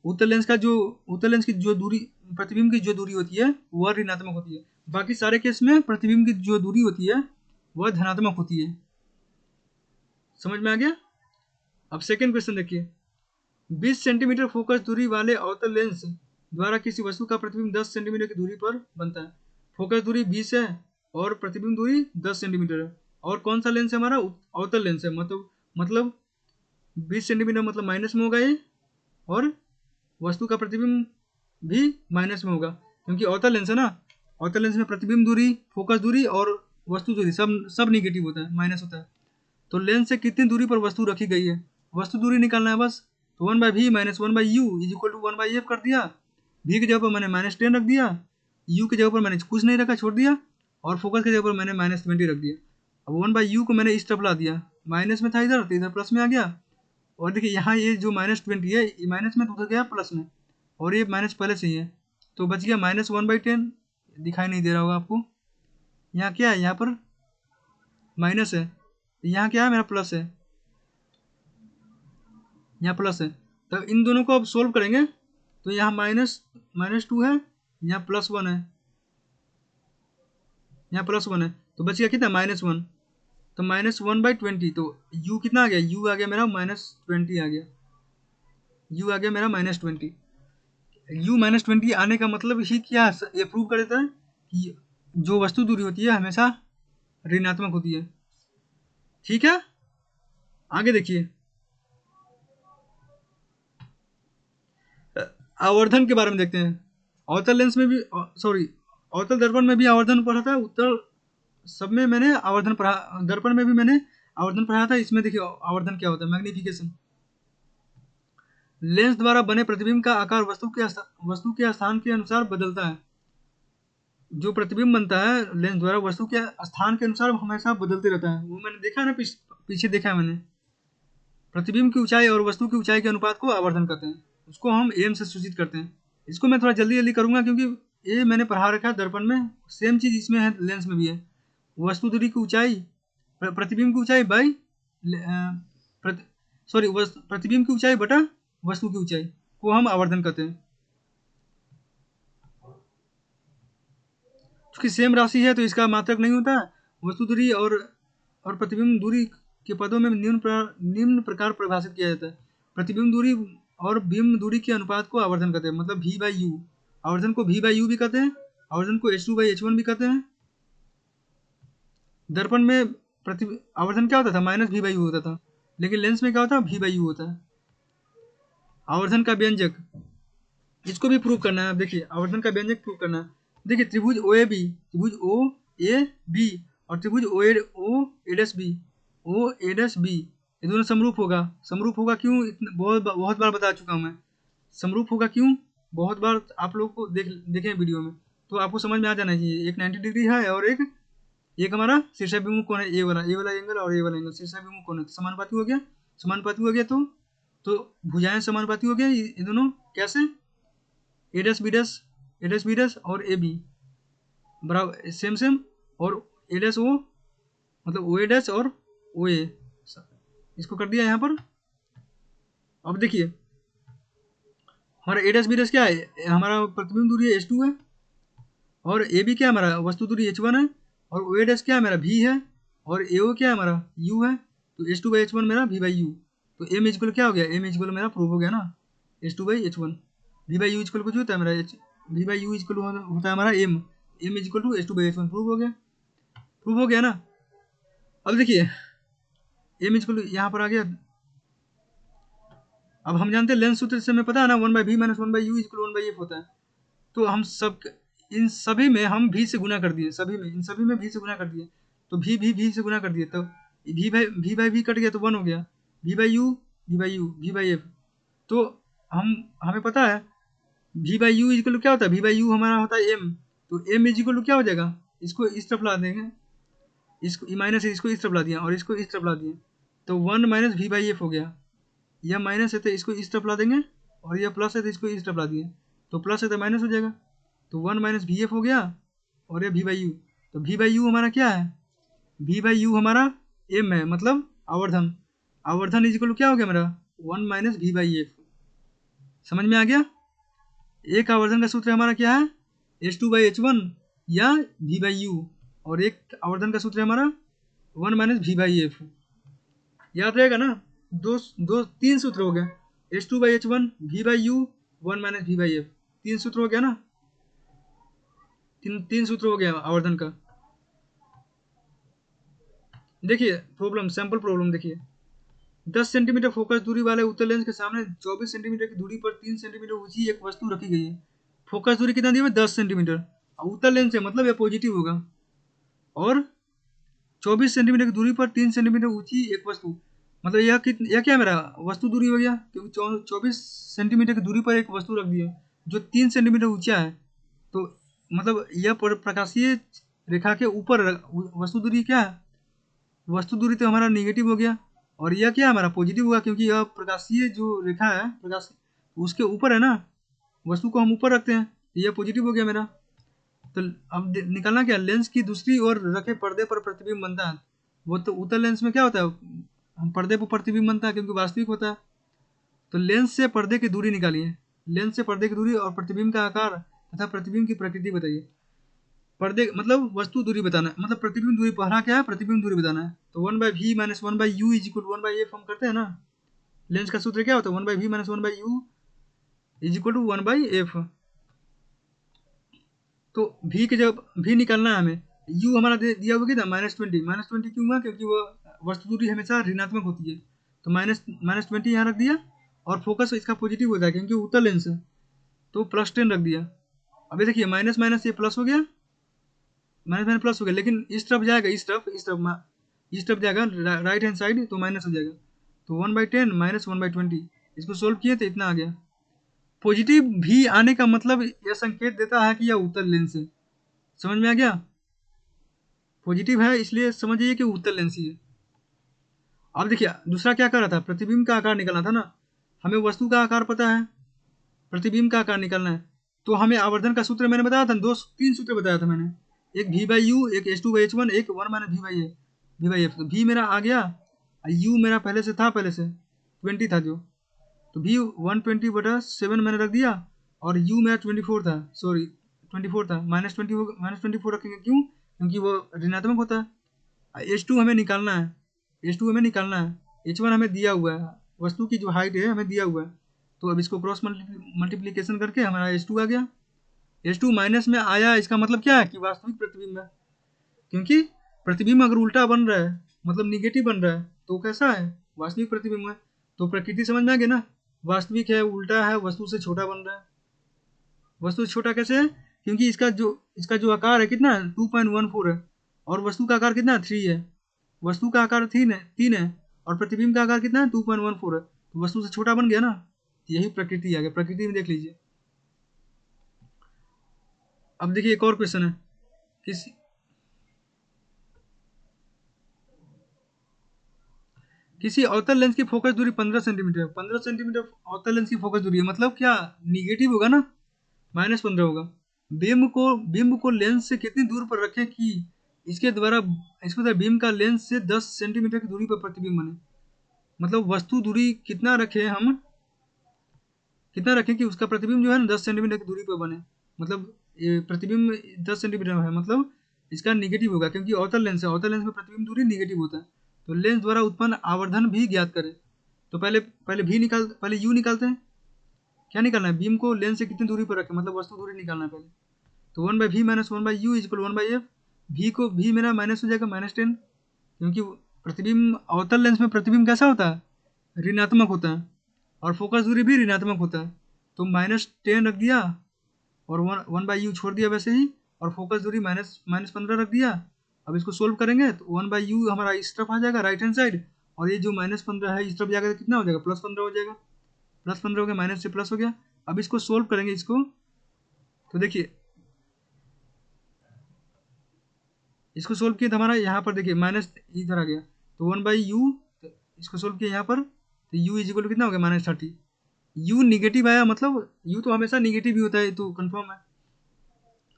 उत्तल लेंस की जो दूरी, प्रतिबिंब की जो दूरी होती है वह ऋणात्मक होती है। बाकी सारे केस में प्रतिबिंब की जो दूरी होती है वह धनात्मक होती है। समझ में आ गया। अब सेकेंड क्वेश्चन देखिए, 20 सेंटीमीटर फोकस दूरी वाले अवतल लेंस द्वारा किसी वस्तु का प्रतिबिंब 10 सेंटीमीटर की दूरी पर बनता है। फोकस दूरी 20 है और प्रतिबिंब दूरी 10 सेंटीमीटर है, और कौन सा लेंस है हमारा, अवतल लेंस है, मतलब 20 सेंटीमीटर मतलब माइनस में होगा ये, और वस्तु का प्रतिबिंब भी माइनस में होगा, क्योंकि अवतल लेंस है ना, अवतल लेंस में प्रतिबिंब दूरी, फोकस दूरी और वस्तु दूरी सब सब निगेटिव होता है, माइनस होता है। तो लेंस से कितनी दूरी पर वस्तु रखी गई है, वस्तु दूरी निकालना है बस। तो 1/v minus 1/u is equal to 1/f कर दिया। v की जगह पर मैंने -10 रख दिया, u की जगह पर मैंने कुछ नहीं रखा, छोड़ दिया, और फोकस की जगह पर मैंने -20 रख दिया। अब 1/u को मैंने इस तरफ ला दिया, माइनस में था इधर, तो इधर प्लस में आ गया। और देखिए यहाँ ये जो -20 है, ये माइनस में तो उधर गया प्लस में, और ये माइनस पहले से ही है, तो बच गया -1/10। दिखाई नहीं दे रहा होगा आपको, यहाँ क्या है, यहाँ पर माइनस है, यहाँ क्या है, मेरा प्लस है, यहाँ प्लस है। तो इन दोनों को अब सोल्व करेंगे, तो यहाँ -2 है, यहाँ +1 है, यहाँ +1 है, तो बच गया कितना, -1। तो -1/20, तो u कितना आ गया, u आ गया मेरा -20 आ गया, u आ गया मेरा -20। u -20 आने का मतलब ही क्या है, ये प्रूव कर देता है कि जो वस्तु दूरी होती है हमेशा ऋणात्मक होती है। ठीक है, आगे देखिए, आवर्धन के बारे में देखते हैं। अवतल लेंस में भी, सॉरी, अवतल दर्पण में भी आवर्धन पढ़ा था, उत्तल सब में मैंने आवर्धन पढ़ा, दर्पण में भी मैंने आवर्धन पढ़ाया था। इसमें देखिए आवर्धन क्या होता है, मैग्निफिकेशन। लेंस द्वारा बने प्रतिबिंब का आकार वस्तु के स्थान के अनुसार बदलता है। जो प्रतिबिंब बनता है लेंस द्वारा वस्तु के स्थान के अनुसार हमेशा बदलते रहता है, वो मैंने देखा है ना, पीछे देखा है मैंने। प्रतिबिंब की ऊंचाई और वस्तु की ऊंचाई के अनुपात को आवर्धन कहते हैं, उसको हम एम से सूचित करते हैं। इसको मैं थोड़ा जल्दी जल्दी करूंगा, क्योंकि ये मैंने पढ़ा रखा है दर्पण में, सेम चीज इसमें है, लेंस में भी है। वस्तु दूरी की ऊंचाई, प्रतिबिंब की ऊंचाई बाई, सॉरी, प्रतिबिंब की ऊंचाई बटा वस्तु की ऊंचाई को हम आवर्धन कहते हैं। चूंकि सेम राशि है तो इसका मात्रक नहीं होता। वस्तु दूरी और प्रतिबिंब दूरी के पदों में निम्न प्रकार परिभाषित किया जाता है। प्रतिबिंब दूरी और बिंब दूरी के अनुपात को आवर्धन कहते हैं, मतलब v/u। आवर्धन को v/u भी कहते हैं, आवर्धन को h2/h1 भी कहते हैं। दर्पण में आवर्धन क्या होता था, -v/u होता था, लेकिन लेंस में क्या होता है, v/u होता है। आवर्धन का व्यंजक, इसको भी प्रूव करना है। अब देखिए आवर्धन का व्यंजक प्रूव करना है। देखिए त्रिभुज OAB और त्रिभुज OA'B, ये दोनों समरूप होगा। समरूप होगा क्यों, बहुत बार बता चुका हूँ मैं। समरूप होगा क्यों, बहुत बार आप लोग को देखें वीडियो में, तो आपको समझ में आ जाना चाहिए। एक 90 डिग्री है और एक हमारा शीर्षाभिमुख कोण है, ये वाला एंगल और ये वाला एंगल शीर्षाभिमुख कोण है, तो समानुपाती हो गया। समानुपाती हो गया तो भुजाएं समानुपाती हो गया, ये दोनों कैसे, A', और AB बराबर सेम, और A', O, मतलब OA' और OA, इसको कर दिया यहाँ पर। अब देखिए हमारा A', क्या है, हमारा प्रतिबिंब दूरी H2 है, और AB क्या है, हमारा वस्तु दूरी H1 है, और OA' क्या है, मेरा V है, और AO क्या है, हमारा U है। तो H2/H1 मेरा V/U, तो M इक्वल क्या हो गया, M इक्वल मेरा प्रूव हो गया ना, H2/H1। V/U इक्वल कुछ होता है मेरा, V/U इक्वल होता है हमारा M equal to H2/H1, prove हो गया ना। अब देखिए M इक्वल यहाँ पर आ गया। अब हम जानते हैं लेंस सूत्र से हमें पता है ना, 1/v minus 1/u equal 1/f होता है। तो हम इन सभी में हम v से गुना कर दिए, इन सभी में v से गुना कर दिए, तो v से गुना कर दिए, तो v कट गया तो 1 हो गया, v/f। तो हमें पता है v/u इक्वल क्या होता है, v/u हमारा होता है m, तो m इक्वल क्या हो जाएगा, इसको इस तरफ ला देंगे, इसको माइनस है, इसको इस तरफ ला दिया, और इसको इस तरफ ला दिया, तो 1 - v/f हो गया। यह माइनस है तो इसको इस तरफ ला देंगे, और यह प्लस है तो इसको इस तरफ ला दिए, तो प्लस है तो माइनस हो जाएगा, तो 1 - vf हो गया, और ये v/u। तो v/u हमारा क्या है, v/u हमारा m है, मतलब आवर्धन इक्वल क्या हो गया मेरा, 1 - v/f। समझ में आ गया। एक आवर्धन का सूत्र हमारा क्या है, H2/H1 या v/u, और एक आवर्धन का सूत्र है हमारा 1 - v/f। याद रहेगा ना, तीन सूत्र हो गए, H2/H1, v/u, 1 - v/f, तीन सूत्र हो गया ना, तीन सूत्र हो गया आवर्धन का। देखिए सैंपल प्रॉब्लम देखिए, 10 सेंटीमीटर फोकस दूरी वाले उत्तल लेंस के सामने 24 सेंटीमीटर की दूरी पर 3 सेंटीमीटर ऊंची एक वस्तु रखी गई है। फोकस दूरी कितना दिया हुआ है 10 सेंटीमीटर, और उत्तल लेंस है मतलब ये पॉजिटिव होगा। और 24 सेंटीमीटर की दूरी पर 3 सेंटीमीटर ऊंची एक वस्तु, मतलब यह क्या है मेरा वस्तु दूरी हो गया, क्योंकि 24 सेंटीमीटर की दूरी पर एक वस्तु रख दिया जो 3 सेंटीमीटर ऊंचा है। तो मतलब यह प्रकाशीय रेखा के ऊपर वस्तु दूरी क्या है, वस्तु दूरी तो हमारा निगेटिव हो गया, और यह क्या है हमारा पॉजिटिव हुआ, क्योंकि यह प्रकाशीय जो रेखा है प्रकाश उसके ऊपर है ना, वस्तु को हम ऊपर रखते हैं, यह पॉजिटिव हो गया मेरा। तो अब निकालना क्या, लेंस की दूसरी ओर रखे पर्दे पर प्रतिबिंब बनता है। वो तो उत्तल लेंस में क्या होता है, हम पर्दे पर प्रतिबिंब बनता है क्योंकि वास्तविक होता है। तो लेंस से पर्दे की दूरी निकालिए, लेंस से पर्दे की दूरी और प्रतिबिंब का आकार तथा प्रतिबिंब की प्रकृति बताइए। पर्दे मतलब वस्तु दूरी बताना है, मतलब प्रतिबिंब दूरी, पहला क्या है प्रतिबिंब दूरी बताना है। तो 1/v minus 1/u is equal to 1/f हम करते हैं ना, लेंस का सूत्र क्या होता है 1/v minus 1/u is equal to 1/f। तो v के जब v निकालना है हमें, u हमारा दिया हुआ कितना -20, -20 क्यों हुआ, क्योंकि वो वस्तु दूरी हमेशा ऋणात्मक होती है, तो -20 यहाँ रख दिया, और फोकस इसका पॉजिटिव होता है क्योंकि उत्तल लेंस है, तो +10 रख दिया। अभी देखिए माइनस माइनस ये प्लस हो गया, माइनस माइनस प्लस हो गया, लेकिन इस तरफ जाएगा, इस तरफ जाएगा राइट हैंड साइड, तो माइनस हो जाएगा। तो 1/10 माइनस 1/20, इसको सोल्व किए तो इतना आ गया। पॉजिटिव भी आने का मतलब यह संकेत देता है कि यह उत्तल लेंस है, समझ में आ गया, पॉजिटिव है इसलिए समझिए कि उत्तल लेंस ही है। अब देखिए दूसरा क्या कर रहा था, प्रतिबिंब का आकार निकालना था ना, हमें वस्तु का आकार पता है, प्रतिबिंब का आकार निकालना है। तो हमें आवर्धन का सूत्र मैंने बताया था, 3 सूत्र बताया था मैंने, एक v/u, एक h2/h1, एक 1 माइनस v/f। तो v मेरा आ गया, u मेरा पहले से था, पहले से 20 था जो, तो v 120/7 मैंने रख दिया, और u मेरा 24 था, सॉरी 24 था, -24 रखेंगे क्यों, क्योंकि वो ऋणात्मक होता है। h2 हमें निकालना है, h1 हमें दिया हुआ है, वस्तु की जो हाइट है हमें दिया हुआ है, तो अब इसको क्रॉस मल्टीप्लीकेशन करके हमारा h2 आ गया। h2 माइनस में आया, इसका मतलब क्या है कि वास्तविक प्रतिबिंब है, क्योंकि प्रतिबिंब अगर उल्टा बन रहा है मतलब निगेटिव बन रहा है तो कैसा है, वास्तविक प्रतिबिंब है। तो प्रकृति समझ में आ गया ना, वास्तविक है, उल्टा है, वस्तु से छोटा बन रहा है। वस्तु से छोटा कैसे है, क्योंकि इसका जो आकार है कितना 2.14 है, और वस्तु का आकार कितना 3 है, वस्तु का आकार 3 है, और प्रतिबिंब का आकार कितना है 2.14 है, तो वस्तु से छोटा बन गया ना, यही प्रकृति आ गया। प्रकृति में देख लीजिए। अब देखिए एक और क्वेश्चन है, किसी अवतल लेंस की फोकस दूरी 15 सेंटीमीटर, 15 सेंटीमीटर अवतल लेंस की फोकस दूरी है, मतलब क्या निगेटिव होगा ना, -15 होगा। बिंब को लेंस से कितनी दूर पर रखें कि इसके द्वारा बीम का लेंस से 10 सेंटीमीटर की दूरी पर प्रतिबिंब बने, मतलब वस्तु दूरी कितना रखें कि उसका प्रतिबिंब जो है ना 10 सेंटीमीटर की दूरी पर बने, मतलब ये प्रतिबिंब 10 सेंटीमीटर है, मतलब इसका निगेटिव होगा, क्योंकि अवतल लेंस है, अवतल लेंस में प्रतिबिंब दूरी निगेटिव होता है। तो लेंस द्वारा उत्पन्न आवर्धन भी ज्ञात करें। तो पहले यू निकालते हैं, क्या निकालना है, बीम को लेंस से कितनी दूरी पर रखें, मतलब वस्तु दूरी निकालना है पहले। तो 1/v minus 1/u is equal 1/f। v मेरा माइनस हो जाएगा -10, क्योंकि प्रतिबिंब अवतल लेंस में प्रतिबिंब कैसा होता है, ऋणात्मक होता है, और फोकस दूरी भी ऋणात्मक होता है, तो -10 रख दिया, और 1/u छोड़ दिया वैसे ही, और फोकस दूरी -15 रख दिया। अब इसको सोल्व करेंगे तो 1/u हमारा इस तरफ आ जाएगा राइट हैंड साइड, और ये जो -15 है इस तरफ जाकर कितना हो जाएगा +15 हो जाएगा, +15 हो गया, माइनस से प्लस हो गया। अब इसको सोल्व करेंगे इसको, तो देखिए इसको सोल्व किया तो हमारा यहाँ पर देखिए माइनस इधर आ गया, तो 1/u, इसको सोल्व किया यहाँ पर, तो u इज इक्वल कितना हो गया -30। u निगेटिव आया, मतलब u तो हमेशा निगेटिव ही होता है, तो कंफर्म है।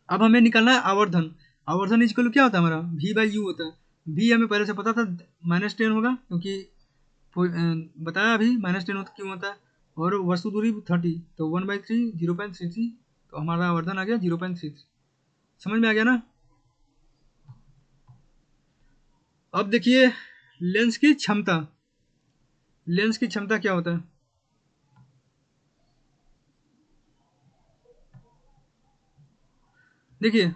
अब हमें निकालना है आवर्धन। आवर्धन इज इक्वल क्या होता है हमारा v/u होता है। v हमें पहले से पता था -10 होगा, क्योंकि बताया अभी -10 क्यों होता है, और वस्तु दूरी 30, तो 1/3 0.33, तो हमारा आवर्धन आ गया 0.33। समझ में आ गया ना। अब देखिए लेंस की क्षमता, लेंस की क्षमता क्या होता है, देखिए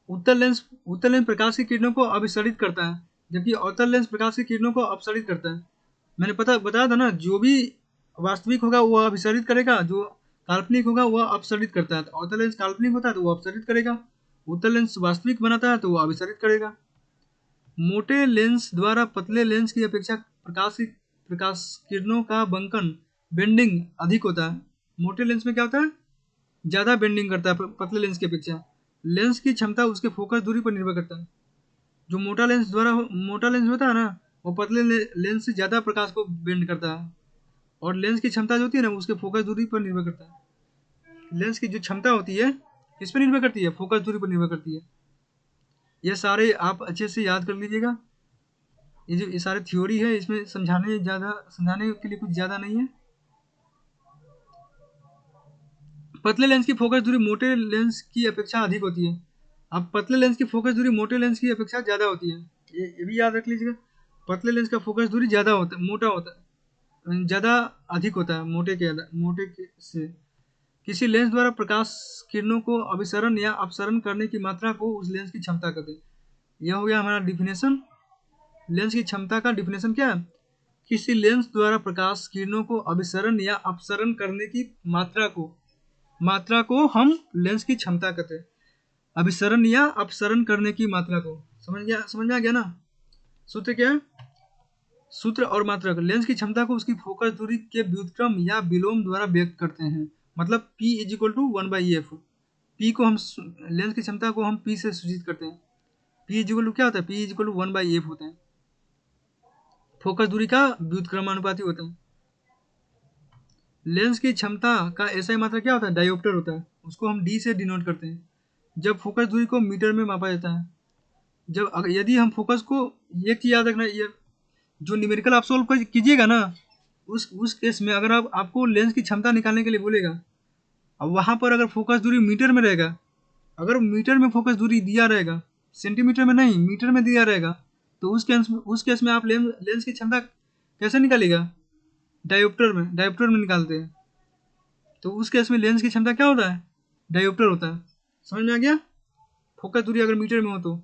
उत्तल लेंस प्रकाश की किरणों को अभिसरित करता है, जबकि अवतल लेंस प्रकाश की किरणों को अपसरित करता है। मैंने बताया था ना, जो भी वास्तविक होगा वो अभिसरित करेगा, जो काल्पनिक होगा वह अपसरित करता है। तो अवतल लेंस काल्पनिक होता है तो वो अपसरित करेगा, उत्तल लेंस वास्तविक बनाता है तो वो अभिसरित करेगा। मोटे लेंस द्वारा पतले लेंस की अपेक्षा प्रकाश किरणों का बंकन बेंडिंग अधिक होता है। मोटे लेंस में क्या होता है, ज़्यादा बेंडिंग करता है पतले लेंस की अपेक्षा। लेंस की क्षमता उसके फोकस दूरी पर निर्भर करता है। जो मोटा लेंस होता है ना, वो पतले लेंस से ज़्यादा प्रकाश को बेंड करता है, और लेंस की क्षमता जो होती है ना, उसके फोकस दूरी पर निर्भर करता है। लेंस की जो क्षमता होती है किस पर निर्भर करती है, फोकस दूरी पर निर्भर करती है। ये सारे आप अच्छे से याद कर लीजिएगा। ये सारे थ्योरी है, इसमें समझाने के लिए कुछ ज़्यादा नहीं है। पतले लेंस की फोकस दूरी मोटे लेंस की अपेक्षा अधिक होती है। अब पतले लेंस की फोकस दूरी मोटे लेंस की अपेक्षा ज़्यादा होती है, ये भी याद रख लीजिएगा। पतले लेंस का फोकस दूरी ज़्यादा होता है, मोटा होता है, ज़्यादा अधिक होता है मोटे से। किसी लेंस द्वारा प्रकाश किरणों को अभिसरण या अपसरण करने की मात्रा को उस लेंस की क्षमता कहते हैं। यह हो गया हमारा डिफिनेशन। लेंस की क्षमता का डिफिनेशन क्या है, किसी लेंस द्वारा प्रकाश किरणों को अभिसरण या अपसरण करने की मात्रा को हम लेंस की क्षमता कहते हैं। अभिसरण या अपसरण करने की मात्रा को, समझ में आ गया ना। सूत्र क्या है, सूत्र और मात्रा। लेंस की क्षमता को उसकी फोकस दूरी के व्युत्क्रम या विलोम द्वारा व्यक्त करते हैं। मतलब P is equal to 1/f। P को हम लेंस की क्षमता को हम P से सूचित करते हैं। P इज इक्वल टू क्या होता है, P is equal to 1/f होता है। फोकस दूरी का व्युत्क्रमानुपाती होता है। लेंस की क्षमता का ऐसा ही मात्रा क्या होता है, डायोप्टर होता है। उसको हम D से डिनोट करते हैं। जब फोकस दूरी को मीटर में मापा जाता है, यदि हम फोकस को, एक चीज याद रखना, ये जो न्यूमेरिकल आप सोल्व कीजिएगा ना, उस केस में अगर आपको लेंस की क्षमता निकालने के लिए बोलेगा, अब वहां पर अगर फोकस दूरी मीटर में रहेगा, अगर मीटर में फोकस दूरी दिया रहेगा, सेंटीमीटर में नहीं मीटर में दिया रहेगा, तो उस केस में आप लेंस की क्षमता कैसे निकालेगा, डायोप्टर में निकालते हैं। तो उस केस में लेंस की क्षमता क्या होता है, डायोप्टर होता है। समझ में आ गया। फोकस दूरी अगर मीटर में हो तो,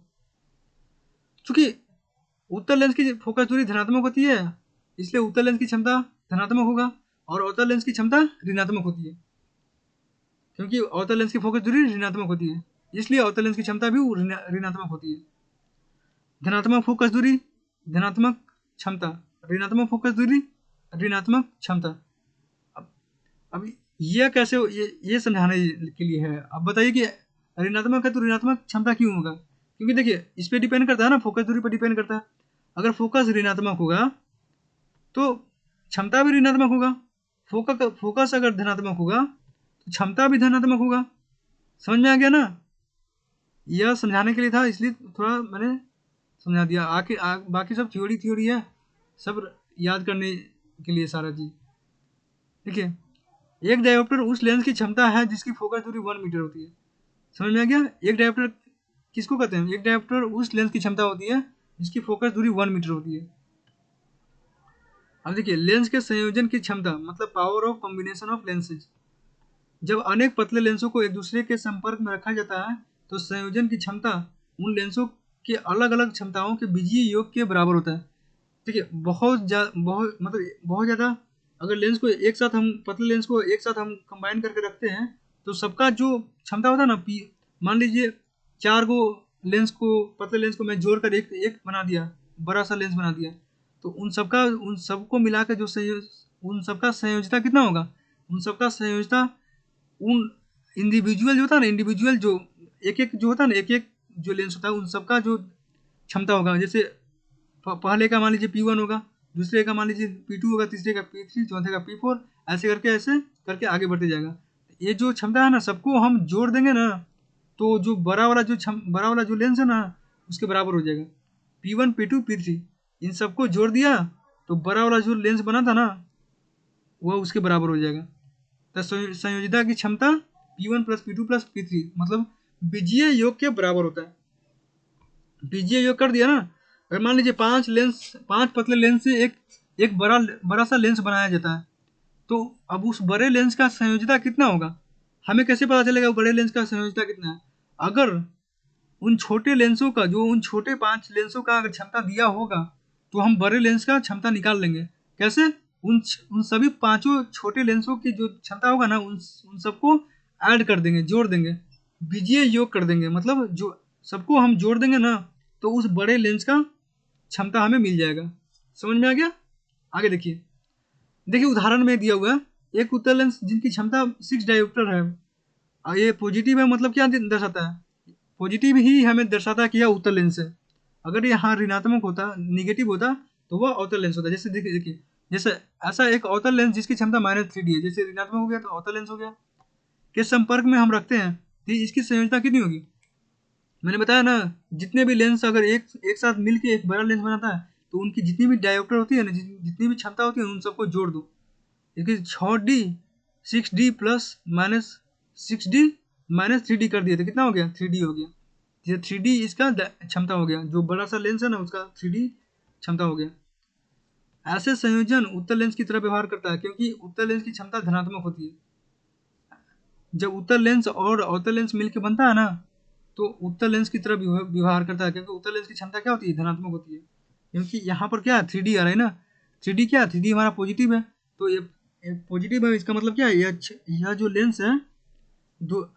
चूंकि उत्तल लेंस की फोकस दूरी धनात्मक होती है, इसलिए उत्तल लेंस की क्षमता धनात्मक होगा, और अवतल लेंस की क्षमता ऋणात्मक होती है। क्योंकि अवतल लेंस की फोकस दूरी ऋणात्मक होती है, इसलिए अवतल लेंस की क्षमता भी ऋणात्मक होती है। धनात्मक फोकस दूरी धनात्मक क्षमता, ऋणात्मक फोकस दूरी ऋणात्मक क्षमता। अब ये कैसे, ये समझाने के लिए है। अब बताइए कि ऋणात्मक है तो ऋणात्मक क्षमता क्यों होगा, क्योंकि देखिए इस पे डिपेंड करता है ना, फोकस दूरी पर डिपेंड करता है। अगर फोकस ऋणात्मक होगा तो क्षमता भी ऋणात्मक होगा, फोकस अगर धनात्मक होगा तो क्षमता भी धनात्मक होगा। समझ में आ गया ना। यह समझाने के लिए था, इसलिए थोड़ा मैंने समझा दिया। बाकी सब थ्योरी है, सब याद करने के लिए सारा चीज। देखिए, एक डायोप्टर उस लेंस की क्षमता है जिसकी फोकस दूरी 1 मीटर होती है। समझ में आ गया। एक डायोप्टर किसको कहते हैं, एक डायोप्टर उस लेंस की क्षमता होती है जिसकी फोकस दूरी 1 मीटर होती है। अब देखिए, लेंस के संयोजन की क्षमता, मतलब power of combination of lenses. जब अनेक पतले लेंसों को एक दूसरे के संपर्क में रखा जाता है तो संयोजन की क्षमता उन लेंसों के अलग अलग क्षमताओं के बीजीय योग के बराबर होता है। देखिए, बहुत ज़्यादा अगर लेंस को एक साथ हम पतले लेंस को एक साथ हम कंबाइन करके रखते हैं तो सबका जो क्षमता होता है ना, पी, मान लीजिए 4 गो लेंस को, पतले लेंस को मैं जोड़कर एक बना दिया, बड़ा सा लेंस बना दिया, तो उन सबको मिला के उन सबका संयोजता कितना होगा, उन सबका संयोजता उन इंडिविजुअल जो होता है ना, इंडिविजुअल जो एक जो होता है ना, एक जो लेंस होता है उन सबका जो क्षमता होगा। जैसे पहले का मान लीजिए P1 होगा, दूसरे का मान लीजिए P2 होगा, तीसरे का P3, चौथे का P4, ऐसे करके आगे बढ़ते जाएगा। ये जो क्षमता है ना, सबको हम जोड़ देंगे ना तो जो बड़ा वाला जो लेंस है ना उसके बराबर हो जाएगा। P1 P2 P3 इन सबको जोड़ दिया तो बड़ा वाला जो लेंस बना था ना वह उसके बराबर हो जाएगा। तो संयोजिता की क्षमता P1 plus P2 plus P3 मतलब बीजीय योग के बराबर होता है। बीजीय योग कर दिया ना। अगर मान लीजिए 5 पतले लेंस से एक बड़ा सा लेंस बनाया जाता है, तो अब उस बड़े लेंस का संयोजिता कितना होगा, हमें कैसे पता चलेगा वो बड़े लेंस का संयोजिता कितना है। अगर उन छोटे लेंसों का, जो उन छोटे 5 लेंसों का अगर क्षमता दिया होगा तो हम बड़े लेंस का क्षमता निकाल लेंगे। कैसे, उन सभी पांचों छोटे लेंसों की जो क्षमता होगा ना, उन सबको ऐड कर देंगे, जोड़ देंगे, बीजीय योग कर देंगे। मतलब जो सबको हम जोड़ देंगे ना, तो उस बड़े लेंस का क्षमता हमें मिल जाएगा। समझ में आ गया? आगे देखिए, देखिए उदाहरण में दिया हुआ है, एक उत्तल लेंस जिनकी क्षमता 6 डायोप्टर है, और ये पॉजिटिव है, मतलब क्या दर्शाता है? पॉजिटिव ही हमें दर्शाता है कि यह उत्तल लेंस है। अगर यहाँ ऋणात्मक होता, निगेटिव होता, तो वह अवतल लेंस होता। जैसे देखिए देखिए, जैसे ऐसा एक अवतल लेंस जिसकी क्षमता -3D है, जैसे ऋणात्मक हो गया तो अवतल लेंस हो गया, के संपर्क में हम रखते हैं तो इसकी संयोजकता कितनी होगी? मैंने बताया ना, जितने भी लेंस अगर एक साथ मिलके एक बड़ा लेंस बनाता है, तो उनकी जितनी भी डायोप्टर होती है ना, जितनी भी क्षमता होती है, उन सबको जोड़ दो। इसकी 6D 6D प्लस -6D कर दिए तो कितना हो गया? 3D हो गया। ये 3D इसका क्षमता हो गया, जो बड़ा सा लेंस है ना उसका 3D क्षमता हो गया। ऐसे संयोजन उत्तल लेंस की तरह व्यवहार करता है, क्योंकि उत्तल लेंस की क्षमता धनात्मक होती है। जब उत्तल लेंस और अवतल लेंस मिलकर बनता है ना, तो उत्तल लेंस की तरह व्यवहार करता है, क्योंकि उत्तल लेंस की क्षमता क्या होती है? धनात्मक होती है। क्योंकि यहाँ पर क्या है? 3D आ रहा है ना, 3D क्या है? 3D हमारा पॉजिटिव है, तो ये पॉजिटिव है, इसका मतलब क्या है? यह जो लेंस है, दो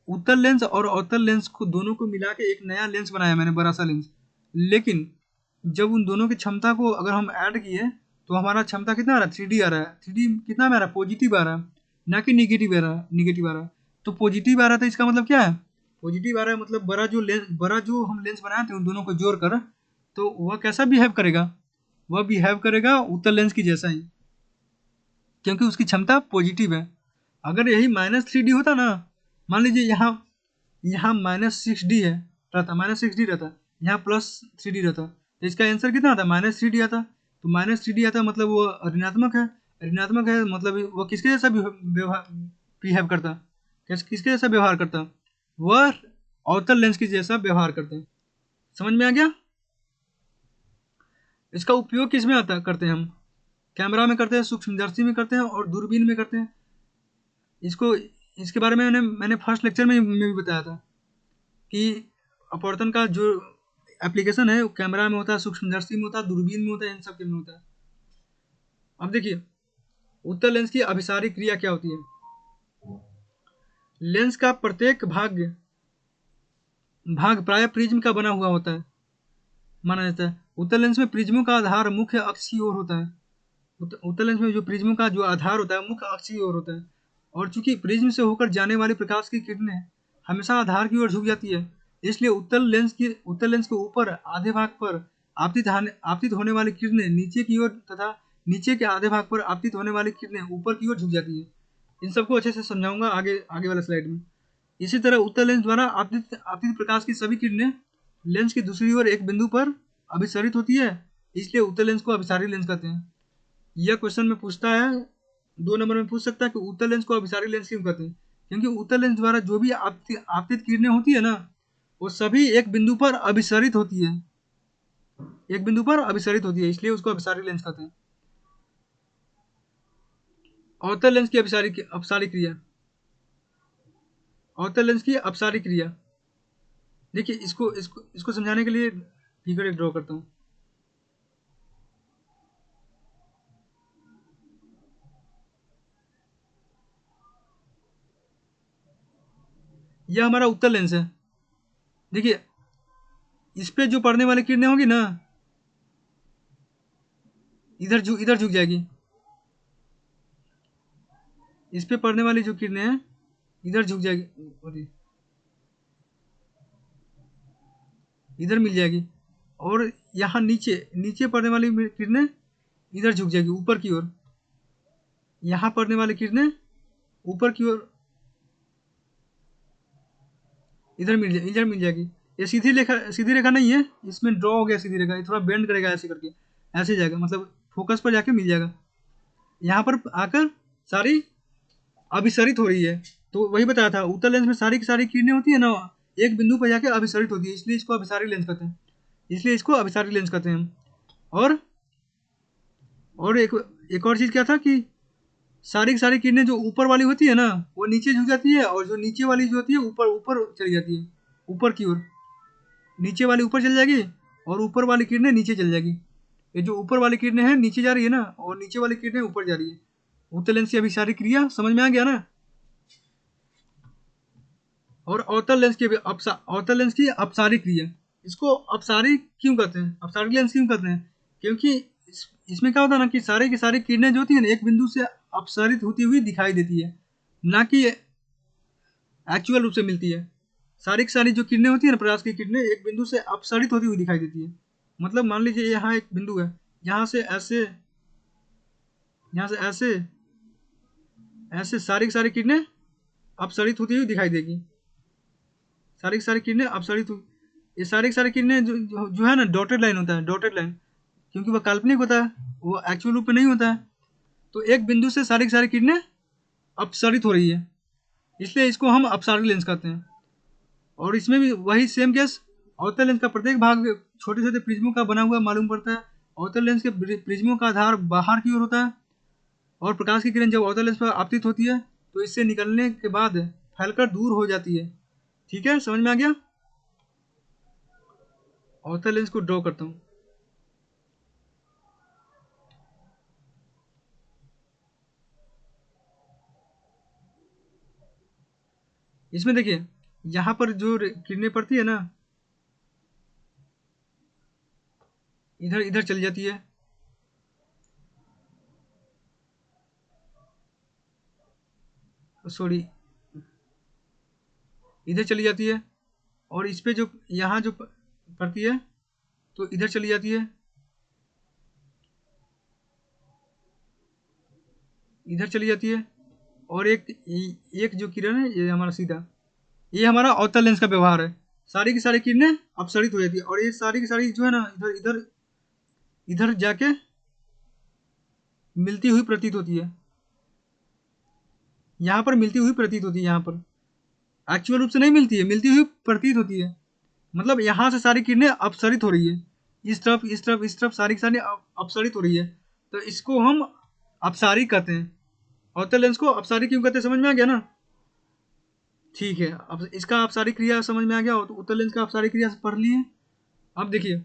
उत्तल लेंस और अवतल लेंस को दोनों को मिला के एक नया लेंस बनाया मैंने, बड़ा सा लेंस। लेकिन जब उन दोनों की क्षमता को अगर हम ऐड किए, तो हमारा क्षमता कितना आ रहा है? 3D आ रहा है। 3D कितना में आ रहा है? पॉजिटिव आ रहा है, ना कि निगेटिव आ रहा है। निगेटिव आ रहा है, तो पॉजिटिव आ रहा था, इसका मतलब क्या है? पॉजिटिव आ रहा है मतलब बड़ा जो हम लेंस बनाए थे उन दोनों को जोड़कर, तो वह कैसा बिहेव करेगा? वह बिहेव करेगा उत्तल लेंस की जैसा ही, क्योंकि उसकी क्षमता पॉजिटिव है। अगर यही -3D होता ना, मान लीजिए यहाँ यहाँ -6D है, रहता -6D रहता, यहाँ +3D रहता, तो इसका आंसर कितना आता? -3D आता। तो -3D आता मतलब वो ऋणात्मक है। ऋणात्मक है मतलब वो किसके जैसा बिहेव करता? किसके जैसा व्यवहार करता? वह अवतल लेंस के जैसा व्यवहार करते हैं। समझ में आ गया? इसका उपयोग किस में आता करते हैं हम? कैमरा में करते हैं, सूक्ष्मदर्शी में करते हैं, और दूरबीन में करते हैं। इसको इसके बारे में मैंने फर्स्ट लेक्चर में भी बताया था कि अपवर्तन का जो एप्लीकेशन है वो कैमरा में होता है, सूक्ष्मदर्शी में होता है, दूरबीन में होता है, इन सब के में होता है। अब देखिए, उत्तल लेंस की अभिसारी क्रिया क्या होती है? लेंस का प्रत्येक भाग प्राय प्रिज्म का बना हुआ होता है, माना जाता है। उत्तल लेंस में प्रिज्मों का आधार मुख्य अक्ष की ओर होता है। उत्तल लेंस में जो प्रिज्मों का जो आधार होता है मुख्य अक्ष की ओर होता है, और चूंकि प्रिज्म से होकर जाने वाली प्रकाश की किरणें हमेशा आधार की ओर झुक जाती है, इसलिए उत्तल लेंस के ऊपर आधे भाग पर आपतित होने वाली किरणें नीचे की ओर, तथा नीचे के आधे भाग पर आपतित होने वाली किरणें ऊपर की ओर झुक जाती है। इन सबको अच्छे से समझाऊंगा आगे आगे वाले स्लाइड में। इसी तरह उत्तल लेंस द्वारा आपतित प्रकाश की सभी किरणें लेंस की दूसरी ओर एक बिंदु पर अभिसरित होती है, इसलिए उत्तल लेंस को अभिसारी लेंस कहते हैं। यह क्वेश्चन में पूछता है, 2 नंबर में पूछ सकता है कि उत्तल लेंस को अभिसारी लेंस क्यों कहते हैं? क्योंकि उत्तल लेंस द्वारा जो भी आपतित किरणें होती है ना, वो सभी एक बिंदु पर अभिसरित होती है, एक बिंदु पर अभिसरित होती है, इसलिए उसको अभिसारी लेंस कहते हैं। अवतल लेंस की अपसारी क्रिया। अवतल लेंस की अपसारी क्रिया, देखिए इसको समझाने के लिए फिगर एक ड्रॉ करता हूँ। यह हमारा उत्तल लेंस है। देखिए, इस पे जो पड़ने वाली किरणें होगी ना, इधर झुक जाएगी। इस पे पड़ने वाली जो किरणें हैं इधर झुक जाएगी, इधर मिल जाएगी, और यहाँ नीचे नीचे पड़ने वाली किरणें इधर झुक जाएगी ऊपर की ओर। यहाँ पड़ने वाली किरणें ऊपर की ओर इधर मिल जाएगी। ये सीधी रेखा नहीं है, इसमें ड्रॉ हो गया सीधी रेखा, ये थोड़ा बेंड करेगा ऐसे करके, ऐसे जाएगा, मतलब फोकस पर जाके मिल जाएगा। यहाँ पर आकर सारी अभिसरित हो रही है। तो वही बताया था, उत्तल लेंस में सारी की सारी किरणें होती है ना, एक बिंदु पर जाके अभिसरित होती है, इसलिए इसको अभिसारी लेंस कहते हैं। इसलिए इसको अभिसारी लेंस कहते हैं। और एक और चीज़ क्या था कि सारी की सारी किरणें जो ऊपर वाली होती है ना, वो नीचे झुक जाती है, और जो नीचे वाली जो होती है ऊपर ऊपर चली जाती है, ऊपर की ओर। नीचे वाली ऊपर चल जाएगी और ऊपर वाली किरणें नीचे चल जाएगी। ये जो ऊपर वाली किरणें हैं नीचे जा रही है ना, और नीचे वाली किरणें ऊपर जा रही है। उत्तल लेंस की अभिसारी क्रिया समझ में आ गया ना। और अवतल लेंस की अपसारी क्रिया, इसको अपसारी क्यों कहते हैं, अपसारी लेंस क्यों कहते हैं? क्योंकि इसमें क्या होता है ना कि सारी की सारी किरणें जो होती है ना एक बिंदु से अपसारित होती हुई दिखाई देती है, ना कि एक्चुअल रूप से मिलती है। सारी की सारी जो किरणें होती है ना, प्रकाश की किरणें एक बिंदु से अपसारित होती हुई दिखाई देती है। मतलब मान लीजिए यहाँ एक बिंदु है, यहाँ से ऐसे, यहाँ से ऐसे, ऐसे सारी की सारी किरणें अपसरित होती हुई दिखाई देगी। सारी की सारी किरणें अपसरित हुई, ये सारी की सारी किरणें जो है ना डॉटेड लाइन होता है, डॉटेड लाइन, क्योंकि वह काल्पनिक होता है, वो एक्चुअल रूप में नहीं होता है। तो एक बिंदु से सारी की सारी किरणें अपसरित हो रही है, इसलिए इसको हम अपसारी लेंस कहते हैं। और इसमें भी वही सेम केस, अवतल लेंस का प्रत्येक भाग छोटे छोटे प्रिज्मों का बना हुआ मालूम पड़ता है। अवतल लेंस के प्रिज्मों का आधार बाहर की ओर होता है, और प्रकाश की किरण जब अवतल लेंस पर आपतित होती है तो इससे निकलने के बाद फैलकर दूर हो जाती है। ठीक है, समझ में आ गया। अवतल लेंस को ड्रॉ करता हूँ। इसमें देखिए यहाँ पर जो किरणें पड़ती है ना, इधर इधर चली जाती है, सॉरी, इधर चली जाती है, और इस पे जो यहाँ जो पड़ती है तो इधर चली जाती है, इधर चली जाती है। और एक जो किरण है ये हमारा सीधा, ये हमारा अवतल लेंस का व्यवहार है। सारी की सारी किरणें अपसरित हो जाती है, और ये सारी की सारी जो है ना इधर इधर इधर जाके मिलती हुई प्रतीत होती है, यहाँ पर मिलती हुई प्रतीत होती है, यहाँ पर एक्चुअल रूप से नहीं मिलती है, मिलती हुई प्रतीत होती है। मतलब यहाँ से सारी किरणें अपसरित हो रही है, इस तरफ इस तरफ इस तरफ सारी की सारी अपसरित हो रही है, तो इसको हम अपसारी कहते हैं। अवतल लेंस को अपसारी क्यों कहते हैं, समझ में आ गया ना। ठीक है, अब इसका अपसारी क्रिया समझ में आ गया, तो उत्तल लेंस का अपसारी क्रिया पढ़ लिए। अब देखिए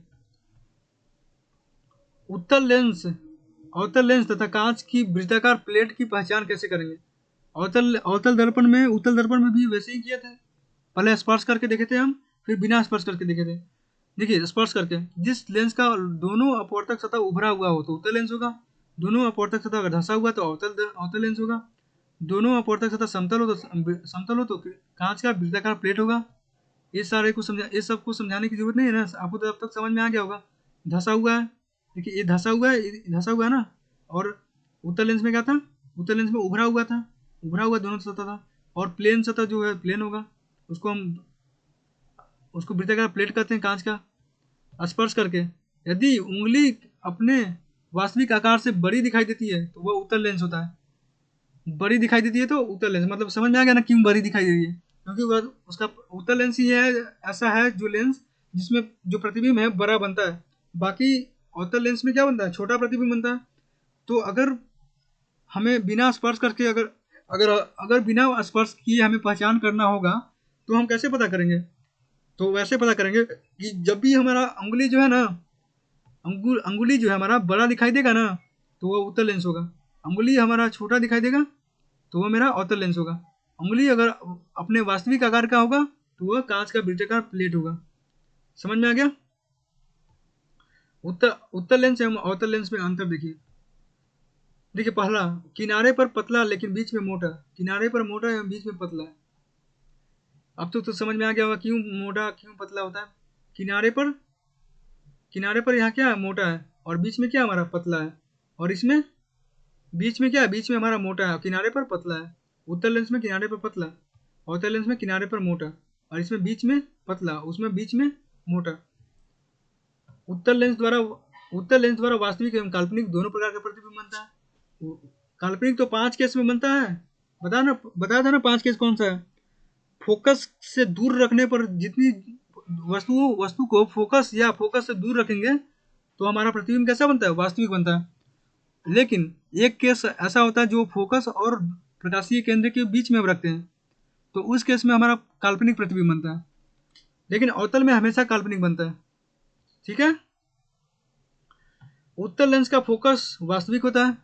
उत्तल लेंस, अवतल लेंस तथा कांच की वृत्ताकार प्लेट की पहचान कैसे करेंगे। अवतल अवतल दर्पण में, उत्तल दर्पण में भी वैसे ही किया था। पहले स्पर्श करके देखे थे हम, फिर बिना स्पर्श करके देखे थे। देखिए स्पर्श करके, जिस लेंस का दोनों अपवर्तक सतह उभरा हुआ हो तो उत्तल लेंस होगा, दोनों अपवर्तक सतह अगर धंसा हुआ तो अवतल लेंस होगा, दोनों अपवर्तक सतह समतल हो तो कांच का वृत्ताकार प्लेट होगा। ये सारे को समझा, ये सबको समझाने की जरूरत नहीं है ना, आपको तो अब तक समझ में आ गया होगा। धंसा हुआ है, देखिए ये धंसा हुआ है, ये धंसा हुआ है ना। और उत्तल लेंस में क्या था, उत्तल लेंस में उभरा हुआ था, उभरा हुआ दोनों सतह था। और प्लेन सतह जो है प्लेन होगा, उसको हम उसको वृत्ताकार प्लेट कहते हैं कांच का। स्पर्श करके यदि उंगली अपने वास्तविक आकार से बड़ी दिखाई देती है तो वह उत्तल लेंस होता है। बड़ी दिखाई देती है तो उत्तल लेंस, मतलब समझ में आ गया ना क्यों बड़ी दिखाई दे रही है, क्योंकि वह उसका उत्तल लेंस ही है, ऐसा है जो लेंस जिसमें जो प्रतिबिंब है बड़ा बनता है। बाकी अवतल लेंस में क्या बनता है, छोटा प्रतिबिंब बनता है। तो अगर हमें बिना स्पर्श करके, अगर अगर अगर बिना स्पर्श किए हमें पहचान करना होगा तो हम कैसे पता करेंगे। तो वैसे पता करेंगे कि जब भी हमारा उंगली जो है ना, अंगुली जो है हमारा बड़ा दिखाई देगा ना तो वह उत्तल लेंस होगा। अंगुली हमारा छोटा दिखाई देगा तो वह मेरा अवतल लेंस होगा। उंगली अगर अपने वास्तविक आकार का होगा तो वह कांच का वृत्ताकार प्लेट होगा। समझ में आ गया। उत्तल लेंस एवं अवतल लेंस में अंतर देखिए। देखिए पहला, किनारे पर पतला लेकिन बीच में मोटा, किनारे पर मोटा एवं बीच में पतला है। अब तो समझ में आ गया होगा क्यों मोटा क्यों पतला होता है। किनारे पर, किनारे पर यहाँ क्या है मोटा है, और बीच में क्या हमारा पतला है, और इसमें बीच में क्या है, बीच में हमारा मोटा है, किनारे पर पतला है। उत्तल लेंस में किनारे पर पतला, अवतल लेंस में किनारे पर मोटा, और इसमें बीच में पतला, उसमें बीच में मोटा। उत्तल लेंस द्वारा वास्तविक एवं काल्पनिक दोनों प्रकार का प्रतिबिंब बनता है। काल्पनिक तो 5 केस में बनता है, बताया था ना 5 केस कौन सा है। फोकस से दूर रखने पर, जितनी वस्तु को फोकस से दूर रखेंगे तो हमारा प्रतिबिंब कैसा बनता है, वास्तविक बनता है। लेकिन एक केस ऐसा होता है जो फोकस और प्रकाशीय केंद्र के बीच में हम रखते हैं, तो उस केस में हमारा काल्पनिक प्रतिबिंब बनता है। लेकिन अवतल में हमेशा काल्पनिक बनता है। ठीक है। उत्तल लेंस का फोकस वास्तविक होता है,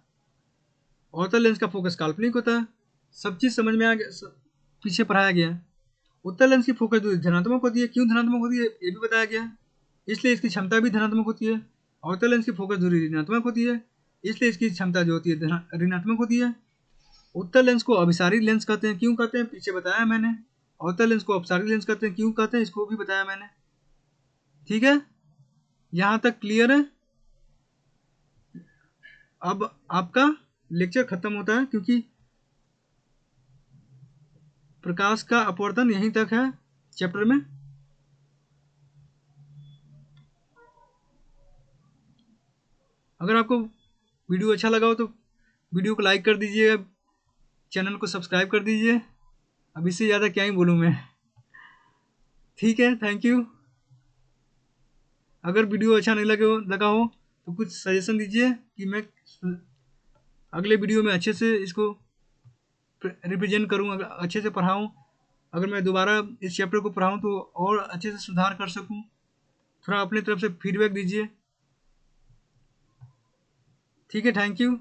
अवतल लेंस का फोकस काल्पनिक होता है। सब चीज़ समझ में आ गया, पीछे पढ़ाया गया है। उत्तल लेंस की फोकस दूरी धनात्मक होती है, क्यों धनात्मक होती है ये भी बताया गया है, इसलिए इसकी क्षमता भी धनात्मक होती है। अवतल लेंस की फोकस दूरी ऋणात्मक होती है, इसलिए इसकी क्षमता जो होती है ऋणात्मक होती है। उत्तल लेंस को अभिसारी लेंस कहते हैं, क्यों कहते हैं पीछे बताया मैंने। अवतल लेंस को अपसारी लेंस कहते हैं, क्यों कहते हैं इसको भी बताया मैंने। ठीक है, यहाँ तक क्लियर है। अब आपका लेक्चर खत्म होता है, क्योंकि प्रकाश का अपवर्तन यहीं तक है चैप्टर में। अगर आपको वीडियो अच्छा लगा हो तो वीडियो को लाइक कर दीजिए, चैनल को सब्सक्राइब कर दीजिए। अब इससे ज़्यादा क्या ही बोलूँ मैं। ठीक है, थैंक यू। अगर वीडियो अच्छा नहीं लगा हो तो कुछ सजेशन दीजिए कि मैं अगले वीडियो में अच्छे से इसको रिप्रेजेंट करूँ, अच्छे से पढ़ाऊँ। अगर मैं दोबारा इस चैप्टर को पढ़ाऊँ तो और अच्छे से सुधार कर सकूँ। थोड़ा अपने तरफ से फीडबैक दीजिए। ठीक है, थैंक यू।